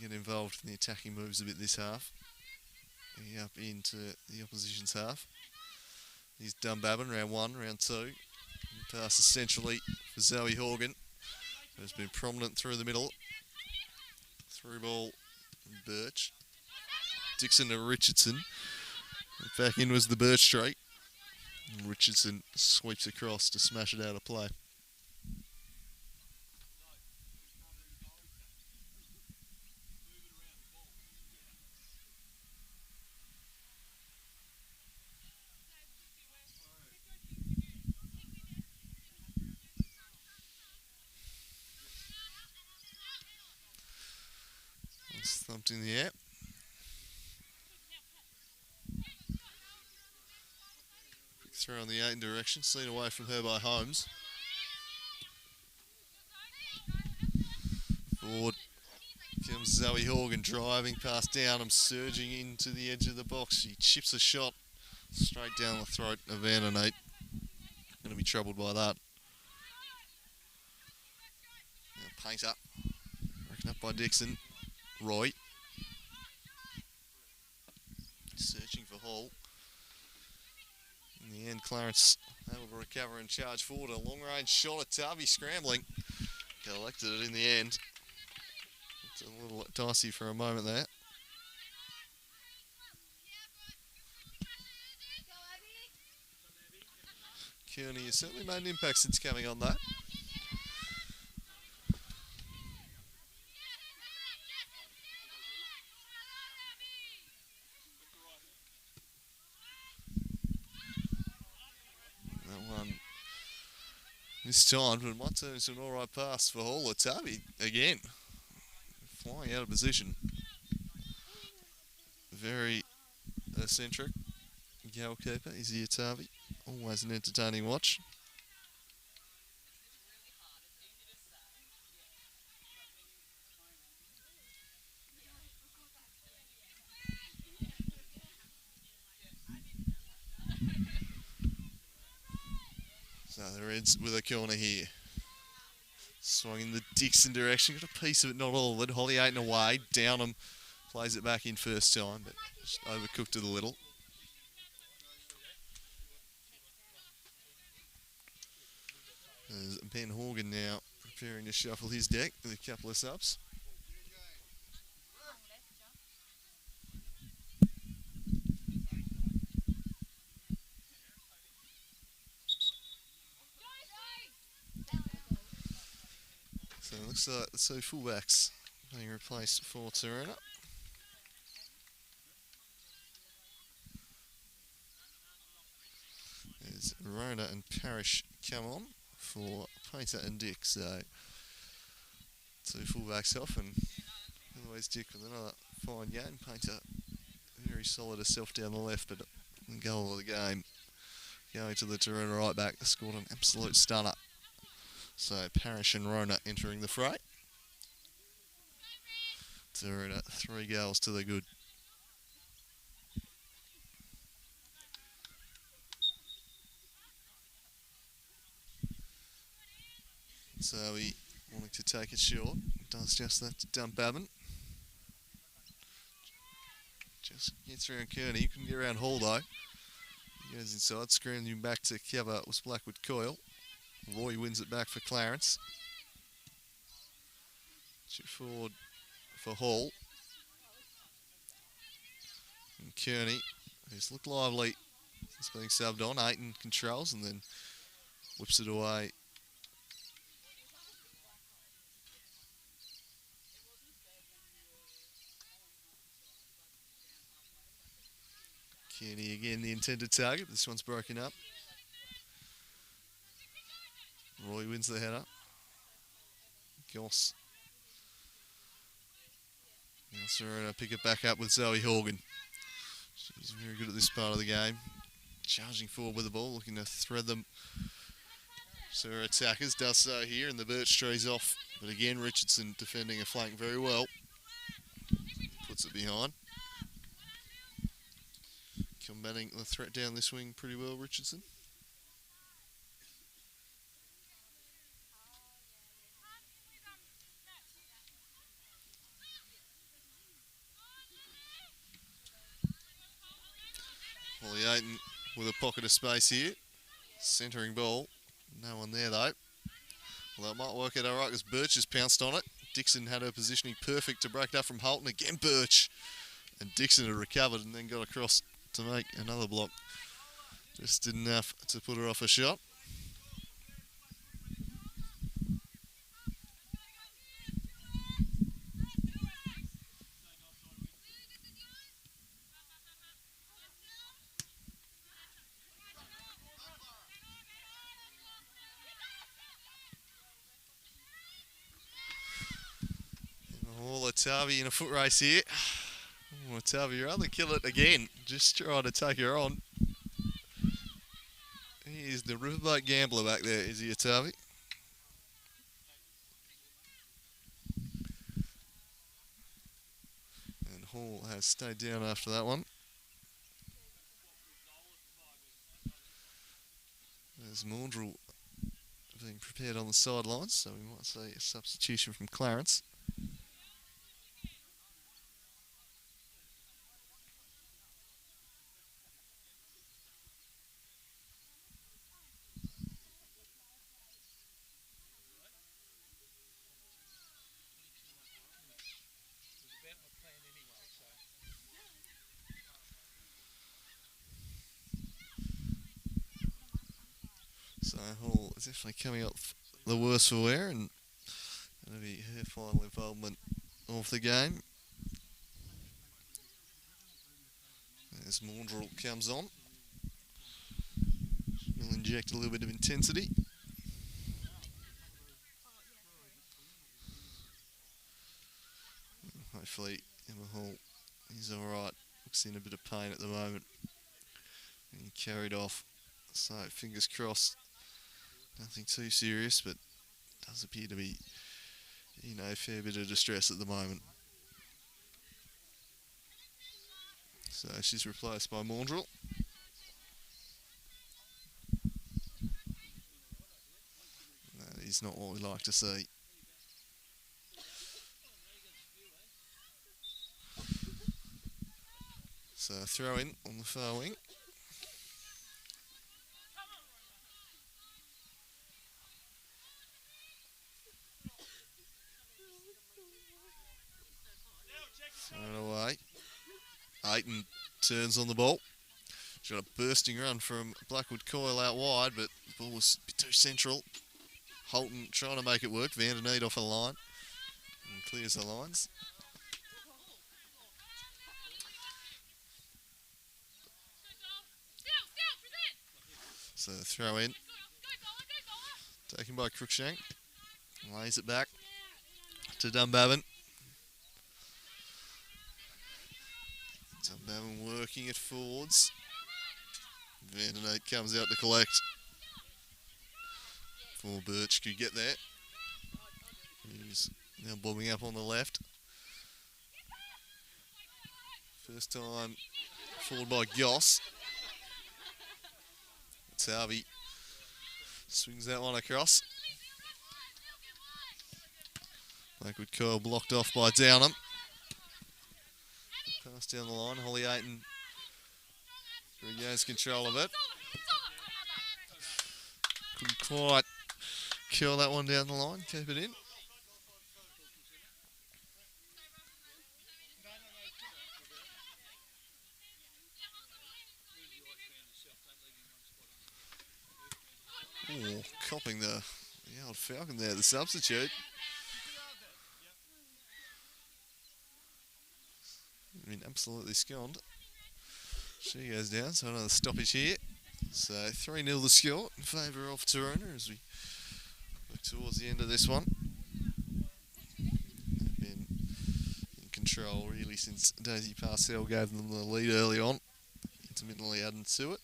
Speaker 1: get involved in the attacking moves a bit this half. He up into the opposition's half. He's Dunbarton, round one, round two. Pass essentially for Zoe Horgan, who's been prominent through the middle. Through ball, Birch. Dixon to Richardson. Back in was the Birch Tree. Richardson sweeps across to smash it out of play. It's thumped in the air. Throw on the Ayton direction, seen away from her by Holmes. Forward comes Zoe Horgan driving past Downham, surging into the edge of the box. She chips a shot straight down the throat of Van and Eight. Going to be troubled by that. Now Painter, broken up by Dixon. Roy. Searching for Hall. In the end, Clarence able to recover and charge forward. A long-range shot at Tarvey, scrambling. Collected it in the end. It's a little dicey for a moment there. Kearney has certainly made an impact since coming on that. this time, but it might turn into an alright pass for Hall. Atabi again, flying out of position. Very eccentric goalkeeper is the Atabi. Always an entertaining watch. So the Reds with a corner here. Swung in the Dixon direction. Got a piece of it, not all of it. Holly Aiton away. Downham plays it back in first time, but just overcooked it a little. There's Ben Horgan now preparing to shuffle his deck with a couple of subs. So it looks like the two fullbacks being replaced for Taroona. There's Rona and Parrish come on for Painter and Dick. So two fullbacks off, and otherwise Dick with another fine game. Painter very solid herself down the left, but the goal of the game going to the Taroona right back, scored an absolute stunner. So Parrish and Rona entering the fray. Taroona 3 goals to the good. So he wanting to take it short. Does just that to dump Babin. Just gets around Kearney. You couldn't get around Hall though. He goes inside, scrambling back to cover. It was Blackwood Coyle. Roy wins it back for Clarence. Chip forward for Hall. And Kearney, who's looked lively since being subbed on. Aiton controls and then whips it away. Kearney again the intended target. This one's broken up. Roy wins the header. Goss. Now Serena pick it back up with Zoe Horgan. She's very good at this part of the game. Charging forward with the ball, looking to thread them. So her attackers does so here, and the birch tree's off. But again, Richardson defending a flank very well. Puts it behind. Combating the threat down this wing pretty well, Richardson. Holly Aiton with a pocket of space here. Centering ball. No one there though. Well, that might work out alright because Birch has pounced on it. Dixon had her positioning perfect to break it up from Holton. Again, Birch. And Dixon had recovered and then got across to make another block. Just did enough to put her off a shot. Tavi in a foot race here. Tavi rather kill it again. Just trying to take her on. He is the riverboat gambler back there, is he, Tavi? And Hall has stayed down after that one. There's Maundrell being prepared on the sidelines, so we might see a substitution from Clarence. So Hall is definitely coming up the worse for wear, and that'll be her final involvement of the game. As Maundrell comes on, she'll inject a little bit of intensity. Hopefully, Emma Hall is alright. Looks in a bit of pain at the moment. And he carried off. So, fingers crossed. Nothing too serious, but does appear to be, a fair bit of distress at the moment. So, she's replaced by Maundrell. That is not what we like to see. So, throw in on the far wing. Thrown away. Aiton turns on the ball. She's got a bursting run from Blackwood Coyle out wide, but the ball was a bit too central. Holton trying to make it work. Vanderneed off a line and clears the lines. So throw in. Taken by Cruikshank. Lays it back to Dunbabin. Dunbabin working it forwards. Vanderneed comes out to collect. Before Birch could get there. He's now bobbing up on the left. First time forward by Goss. Harvey swings that one across. Blackwood Coyle blocked off by Downham. Pass down the line. Holly Aiton regains control of it. Couldn't quite curl that one down the line. Keep it in. Oh, copping the old Falcon there, the substitute. I mean, absolutely sconed. She goes down, so another stoppage here. So 3-0 the score in favour of Taroona as we look towards the end of this one. They've been in control really since Daisy Parcell gave them the lead early on, intermittently adding to it.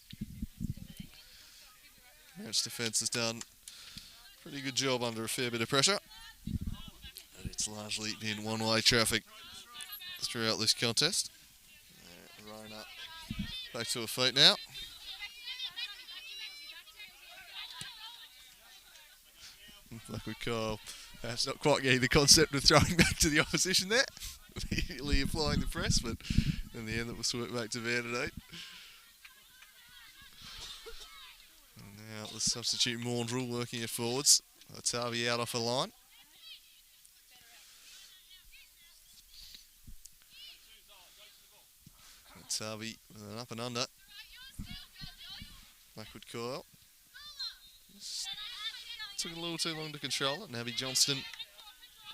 Speaker 1: Clarence defence has done a pretty good job under a fair bit of pressure. But it's largely been one-way traffic throughout this contest. Rona back to her feet now. Blackwood Coyle perhaps not quite getting the concept of throwing back to the opposition there. Immediately applying the press, but in the end it was swept back to Vanderneed. Now the substitute Maundrell working it forwards. That's Harvey out off a line. That's Harvey with an up and under. Blackwood Coyle. Just took a little too long to control it. And Abby Johnston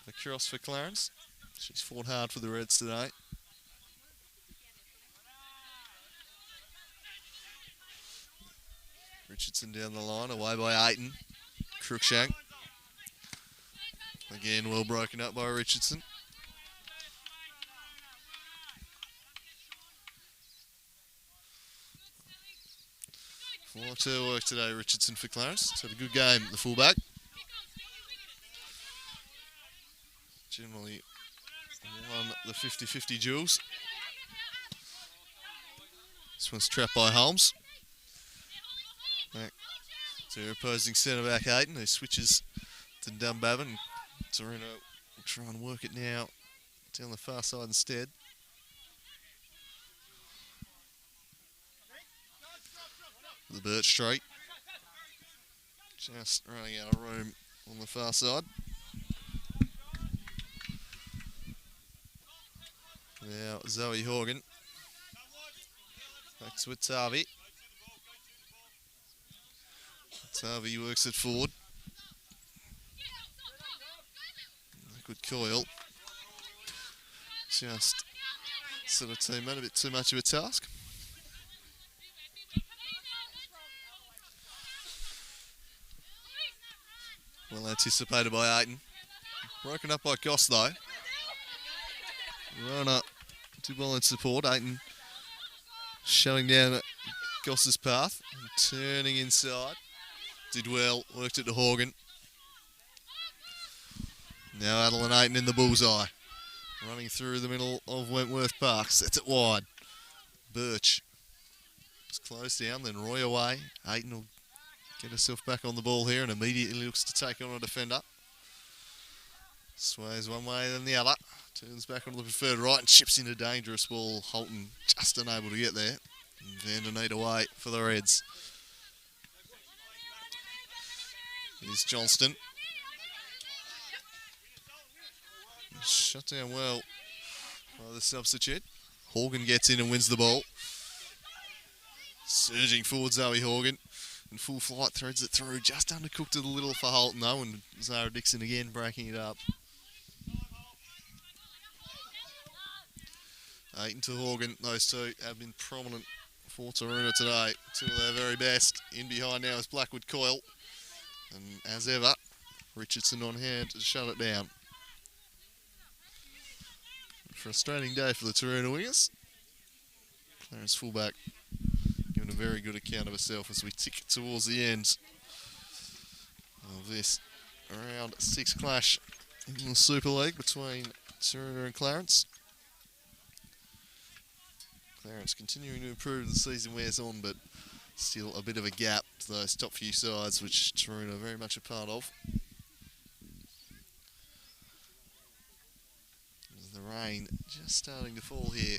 Speaker 1: across for Clarence. She's fought hard for the Reds today. Richardson down the line, away by Aiton. Cruikshank. Again, well broken up by Richardson. Lots of work today, Richardson for Clarence. It's had a good game, the fullback. Generally won the 50-50 duels. This one's trapped by Holmes. Back to opposing centre-back Aiton, who switches to Dunbabin. Taroona will try and work it now down the far side instead. The Birch Street. Just running out of room on the far side. Now Zoe Horgan. Back to Atavi. Atavi works it forward. Good Coyle. Just sort of teammate, a bit too much of a task. Well anticipated by Aiton. Broken up by Goss though. Runner did well in support. Aiton shutting down Goss's path and turning inside. Did well, worked it to Horgan. Now Adeline Aiton in the bullseye. Running through the middle of Wentworth Park. Sets it wide. Birch is closed down, then Roy away. Aiton will get herself back on the ball here and immediately looks to take on a defender. Sways one way then the other. Turns back on the preferred right and chips in a dangerous ball. Holton just unable to get there. And Vanderneet away for the Reds. Here's Johnston. Shut down well by the substitute. Horgan gets in and wins the ball. Surging forward Zoe Horgan. In full flight threads it through. Just undercooked it a little for Holton though. And Zara Dixon again breaking it up. Aiton to Horgan. Those two have been prominent for Taroona today. Two of their very best. In behind now is Blackwood Coyle. And as ever, Richardson on hand to shut it down. Frustrating day for the Taroona Wingers. Clarence fullback giving a very good account of herself as we tick towards the end of this round 6 clash in the Super League between Taroona and Clarence. Clarence continuing to improve as the season wears on, but still a bit of a gap to those top few sides, which Taroona are very much a part of. As the rain just starting to fall here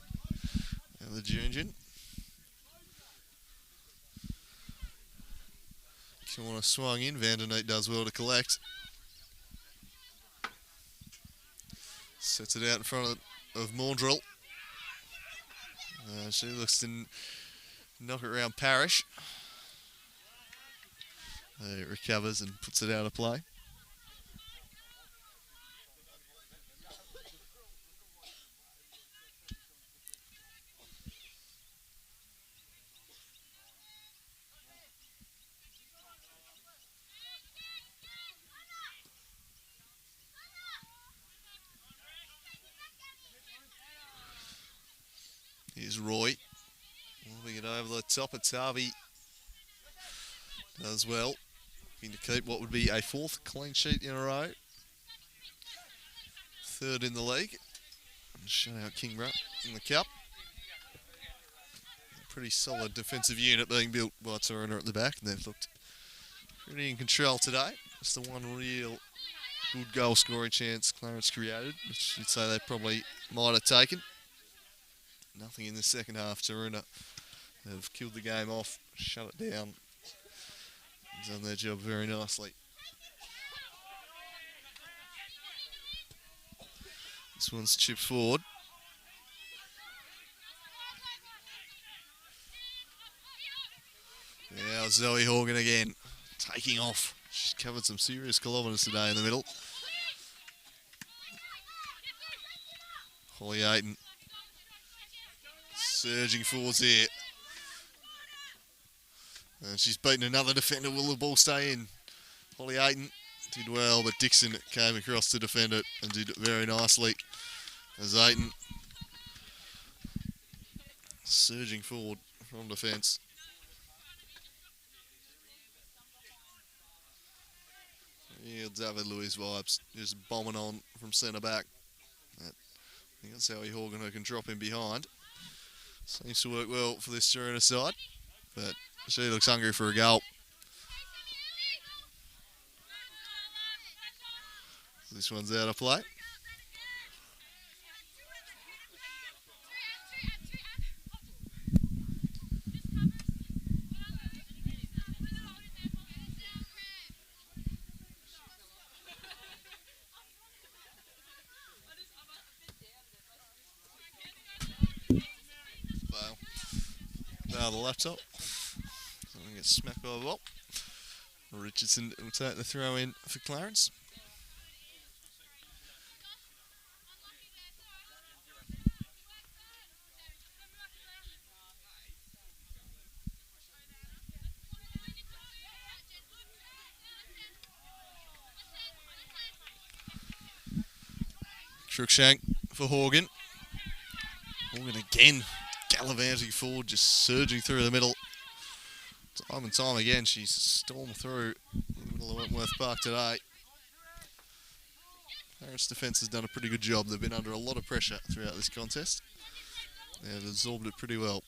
Speaker 1: at the Junjun. Corner swung in, Vanderneet does well to collect. Sets it out in front of Maundrell. She looks to knock it around Parrish. It recovers and puts it out of play. Here's Roy. Moving it over the top. It's Harvey. Does well. Looking to keep what would be a 4th clean sheet in a row. 3rd in the league. And shut out Kingborough in the cup. A pretty solid defensive unit being built by Taroona at the back. And they've looked pretty in control today. Just the one real good goal scoring chance Clarence created, which you'd say they probably might have taken. Nothing in the second half. Taroona have killed the game off, shut it down, done their job very nicely. This one's chipped forward. Now Zoe Horgan again, taking off. She's covered some serious kilometres today in the middle. Holly Aiton surging forwards here. And she's beaten another defender. Will the ball stay in? Holly Aiton did well, but Dixon came across to defend it and did it very nicely. As Aiton surging forward from defence. Yeah, David Lewis vibes. Just bombing on from centre back. I think that's how Horgan who can drop in behind. Seems to work well for this Taroona side, but she looks hungry for a goal. This one's out of play. Bail the laptop. So we get smacked by the ball. Richardson will take the throw in for Clarence. Cruikshank for Horgan. Morgan again gallivanting forward, just surging through the middle. Time and time again, she's stormed through the middle of Wentworth Park today. Clarence defence has done a pretty good job. They've been under a lot of pressure throughout this contest. They've absorbed it pretty well.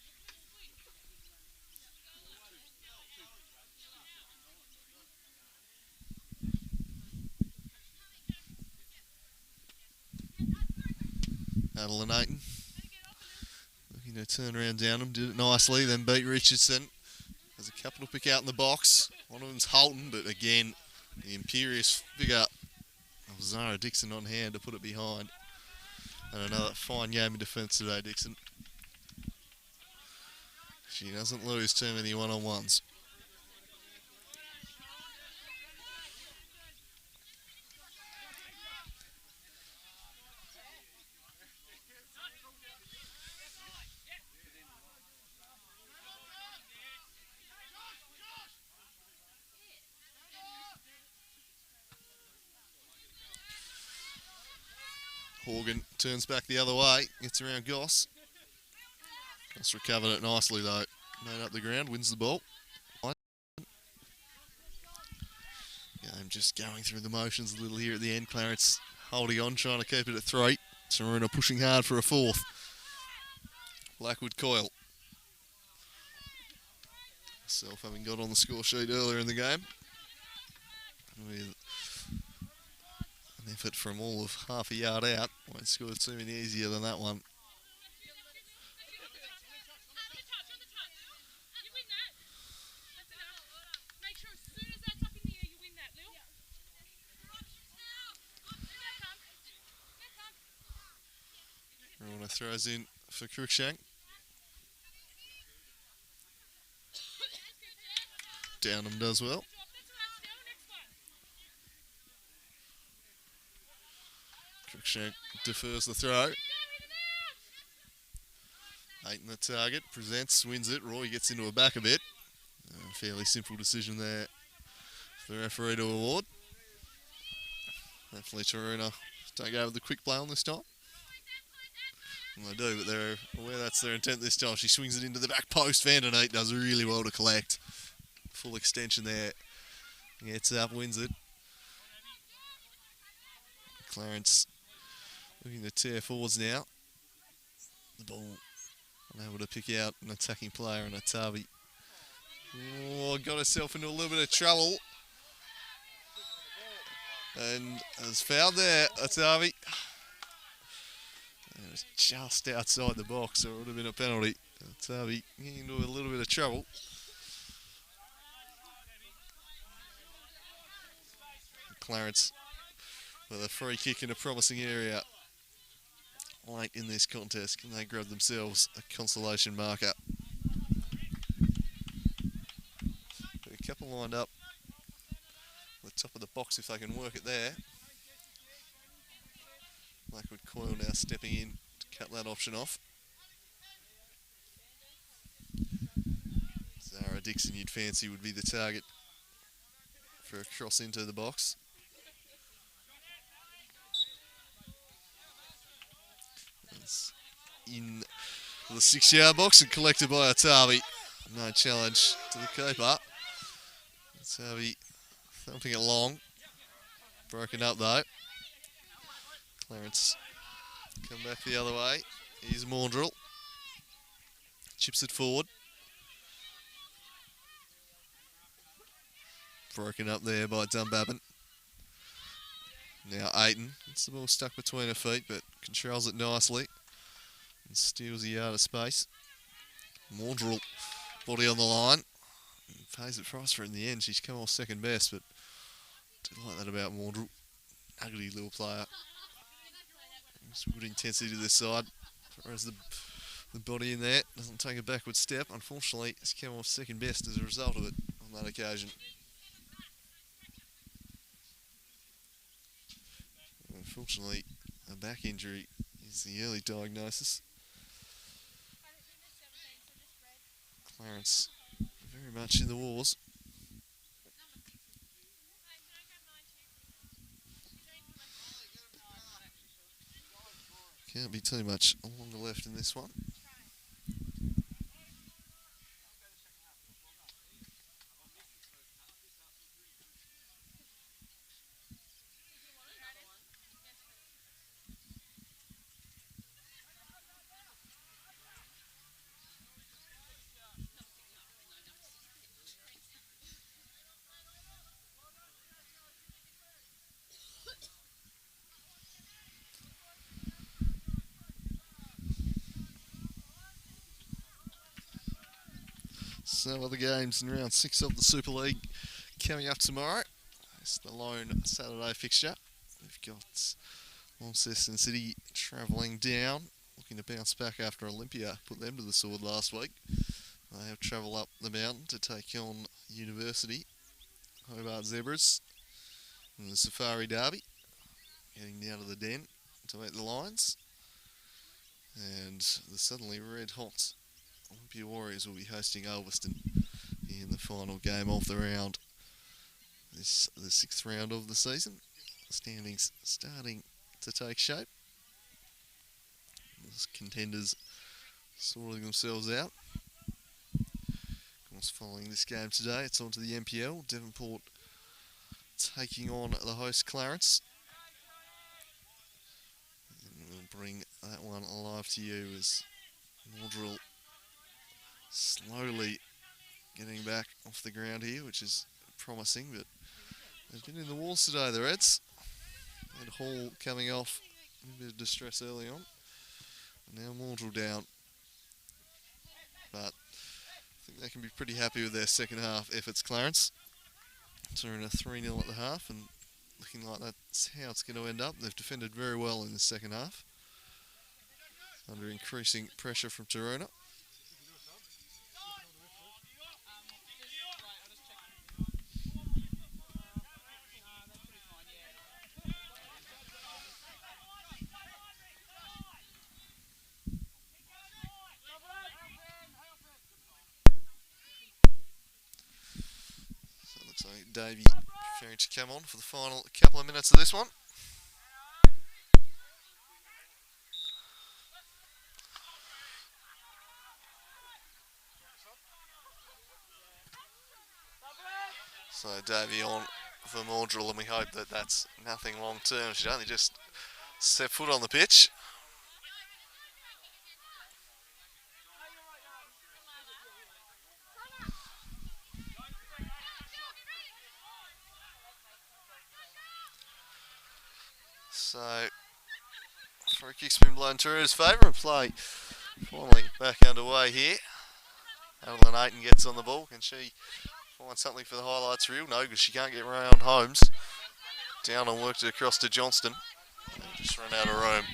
Speaker 1: Adeline Ayton looking to turn around Downham, did it nicely, then beat Richardson. There's a couple to pick out in the box. One of them's Holton, but again, the imperious figure of Zara Dixon on hand to put it behind. And another fine game of defence today, Dixon. She doesn't lose too many one-on-ones. Horgan turns back the other way, gets around Goss. Goss recovered it nicely though. Made up the ground, wins the ball. Game just going through the motions a little here at the end. Clarence holding on, trying to keep it at 3. Taroona pushing hard for a 4th. Blackwood Coyle. Herself having got on the score sheet earlier in the game. With an effort from all of half a yard out. Won't score too many easier than that one. Taroona throws in for Cruikshank. Downham does well. Cruikshank defers the throw. Ayton the target, presents, wins it. Roy gets into her back a bit. Fairly simple decision there for the referee to award. Hopefully Taroona don't go with the quick play on this time. Well, they do, but they're aware that's their intent this time. She swings it into the back post. Vanderneet does really well to collect. Full extension there. Gets up, wins it. Clarence looking to tear forwards now. The ball unable to pick out an attacking player in Atavi. Oh, got herself into a little bit of trouble. And has fouled there, Atavi. It was just outside the box, so it would have been a penalty. Atavi getting into a little bit of trouble. Clarence with a free kick in a promising area late in this contest. Can they grab themselves a consolation marker? A couple lined up at the top of the box if they can work it there. Blackwood Coyle now stepping in to cut that option off. Zara Dixon, you'd fancy, would be the target for a cross into the box. It's in the 6-yard box and collected by Atavi. No challenge to the keeper. Atavi thumping it long. Broken up though. Clarence come back the other way. Here's Maundrell. Chips it forward. Broken up there by Dunbabin. Now Ayton. Gets the ball stuck between her feet, but controls it nicely. And steals a yard of space. Maundrell, body on the line. And pays it price for it in the end. She's come off second best, but didn't like that about Maundrell. Ugly little player. Some good intensity to this side. Whereas the body in there doesn't take a backward step. Unfortunately, it's come off second best as a result of it on that occasion. Unfortunately, a back injury is the early diagnosis. Clarence very much in the wars. Can't be too much longer left in this one. Some other games in round 6 of the Super League coming up tomorrow. It's the lone Saturday fixture. We've got Launceston City travelling down, looking to bounce back after Olympia put them to the sword last week. They have travel up the mountain to take on University, Hobart Zebras, in the Safari Derby, getting down to the Den to meet the Lions. And the suddenly red hot Olympia Warriors will be hosting Ulverston in the final game of the round. This the 6th round of the season. Standings starting to take shape. As contenders sorting themselves out. Of course, following this game today, it's on to the NPL. Devonport taking on the host Clarence. And we'll bring that one alive to you as Mordrell slowly getting back off the ground here, which is promising, but they've been in the walls today, the Reds. And Hall coming off in a bit of distress early on. And now Mordrell down. But I think they can be pretty happy with their second half efforts, Clarence. Taroona 3-0 at the half, and looking like that's how it's going to end up. They've defended very well in the second half, under increasing pressure from Taroona. So it looks like Davey preparing to come on for the final couple of minutes of this one. So Davey on for Mordrell, and we hope that that's nothing long term. She'd only just set foot on the pitch. So free kick's been blown to his favour, and play finally back underway here. Adeline Ayton gets on the ball. Can she find something for the highlights reel? No, because she can't get round Holmes. Down and worked it across to Johnston. They just run out of room.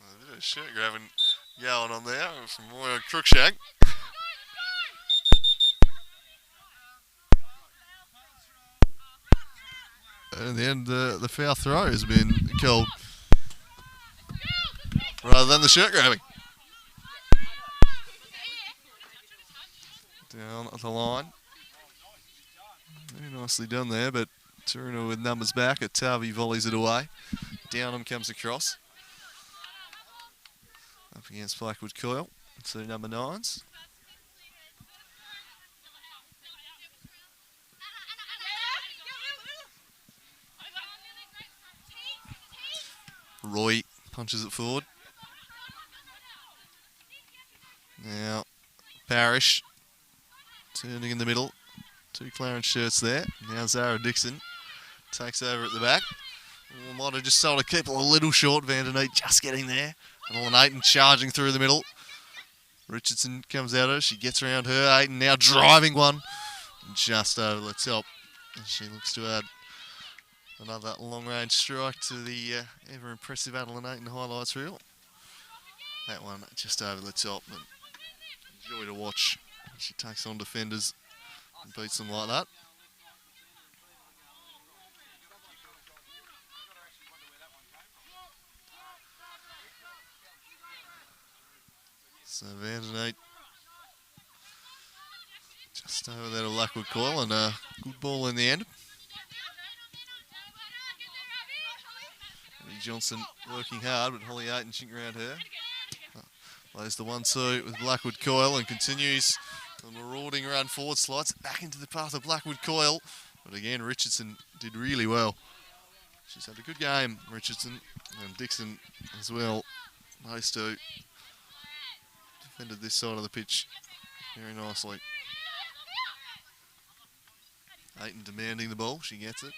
Speaker 1: A bit of shirt grabbing going on there from Moya Cruikshank. And in the end, the foul throw has been called rather than the shirt grabbing. Down at the line. Very nicely done there, but Taroona with numbers back. Atavi volleys it away. Downham comes across. Up against Blackwood Coyle. Two number 9s. Roy punches it forward. Now, Parrish turning in the middle. Two Clarence shirts there. Now Zara Dixon takes over at the back. Might have just sold a keeper a little short. Vanderneet just getting there. And Ayton charging through the middle. Richardson comes at her. She gets around her. Ayton now driving one. Just over the top. And she looks to add another long-range strike to the ever-impressive Adeline Ayton highlights reel. That one just over the top. And joy to watch. She takes on defenders and beats them like that. So Vanderneet Stay with that Blackwood coil and a good ball in the end. Abby Johnson working hard, but Holly Aiton chink around her. Plays the 1-2 with Blackwood coil and continues the marauding run forward, slides it back into the path of Blackwood coil. But again, Richardson did really well. She's had a good game, Richardson, and Dixon as well. Those two defended this side of the pitch very nicely. Aiton demanding the ball, she gets it.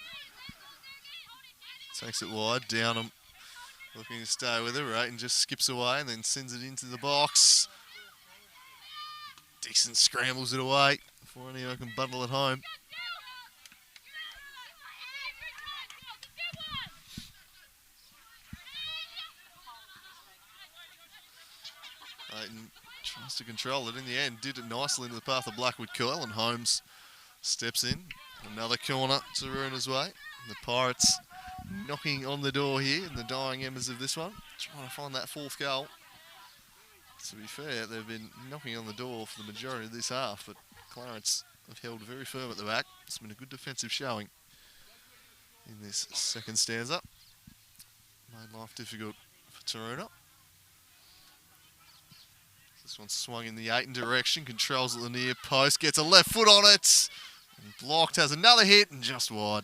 Speaker 1: Takes it wide, Downham looking to stay with her. Aiton just skips away and then sends it into the box. Dixon scrambles it away before anyone can bundle it home. Aiton tries to control it. In the end, did it nicely into the path of Blackwood coil, and Holmes steps in. Another corner Taroona's way. The Pirates knocking on the door here in the dying embers of this one, trying to find that fourth goal. To be fair, they've been knocking on the door for the majority of this half, but Clarence have held very firm at the back. It's been a good defensive showing in this second stanza. Made life difficult for Taroona. This one's swung in the Aiton direction, controls at the near post, gets a left foot on it, and blocked, has another hit, and just wide.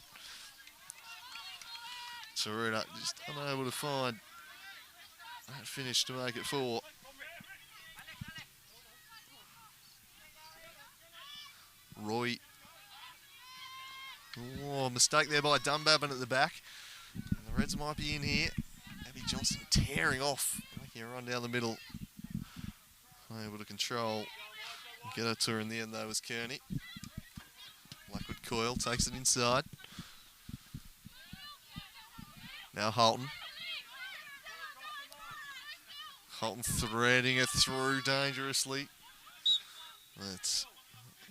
Speaker 1: Taroona just unable to find that finish to make it 4. Roy. Oh, mistake there by Dunbabin at the back. And the Reds might be in here. Abby Johnson tearing off, making a run down the middle. Able to control and get her to her in the end though was Kearney. Blackwood coil takes it inside. Now Holton. Holton threading it through dangerously. That's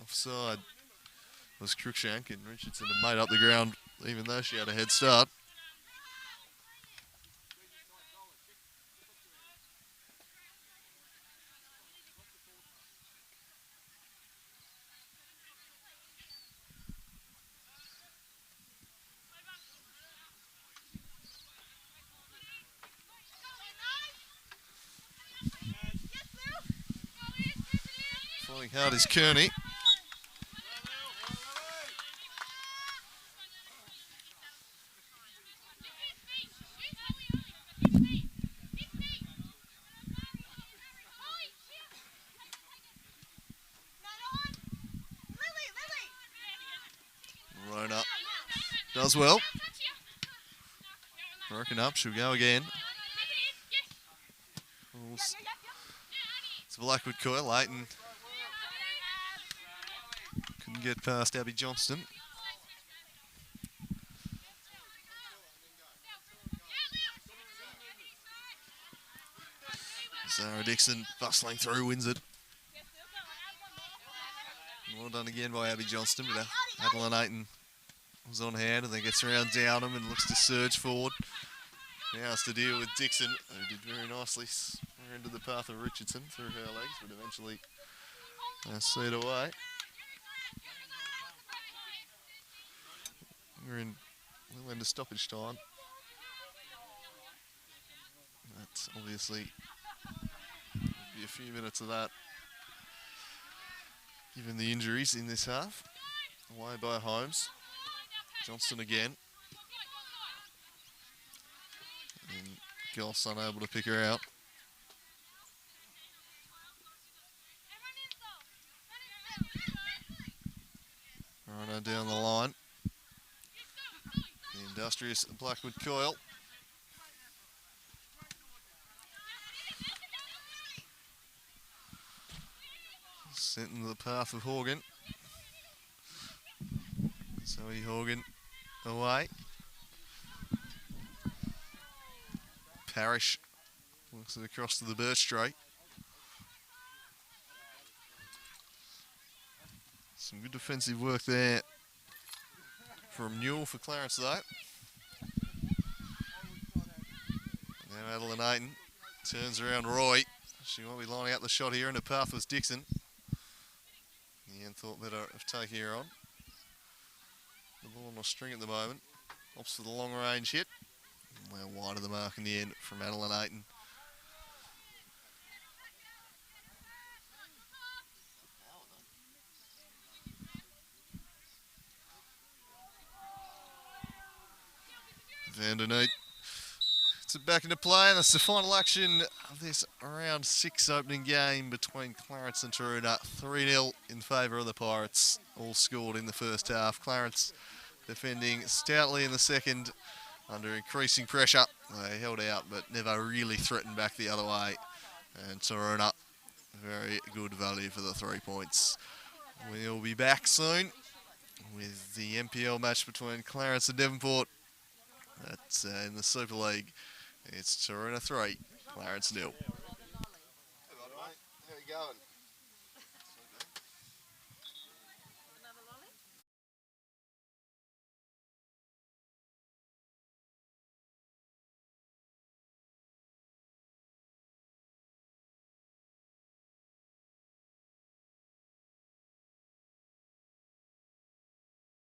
Speaker 1: offside. It was Cruikshank, and Richardson had made up the ground even though she had a head start. Fighting hard is Kearney. Rona does well. Broken up, she'll go again. It's Blackwood coil, Aiton couldn't get past Abby Johnston. Sarah Dixon bustling through, wins it. Well done again by Abby Johnston, but Adeline Aiton was on hand and then gets around Downham and looks to surge forward. Now has to deal with Dixon, who did very nicely into the path of Richardson through her legs, but eventually see it away. We're in well into stoppage time. That's obviously be a few minutes of that, given the injuries in this half. Away by Holmes. Johnston again. And Goss unable to pick her out. Rona down the line. The industrious Blackwood coil. Sent into the path of Horgan. Zoe Horgan away. Parrish looks it across to the Birch straight. Some good defensive work there from Newell for Clarence though. Now Adeline Aiton turns around Roy. She won't be lining up the shot here, and the path was Dixon. Ian thought better of taking her on. The ball on a string at the moment. Opts for the long range hit. Well wide of the mark in the end from Adeline Ayton. Vanderneet. It's back into play, and that's the final action of this round 6 opening game between Clarence and Taroona. 3-0 in favour of the Pirates, all scored in the first half. Clarence defending stoutly in the second, under increasing pressure. They held out, but never really threatened back the other way. And Taroona, very good value for the 3 points. We'll be back soon with the MPL match between Clarence and Devonport. That's in the Super League. It's Taroona 3, Clarence 0.
Speaker 3: How you going?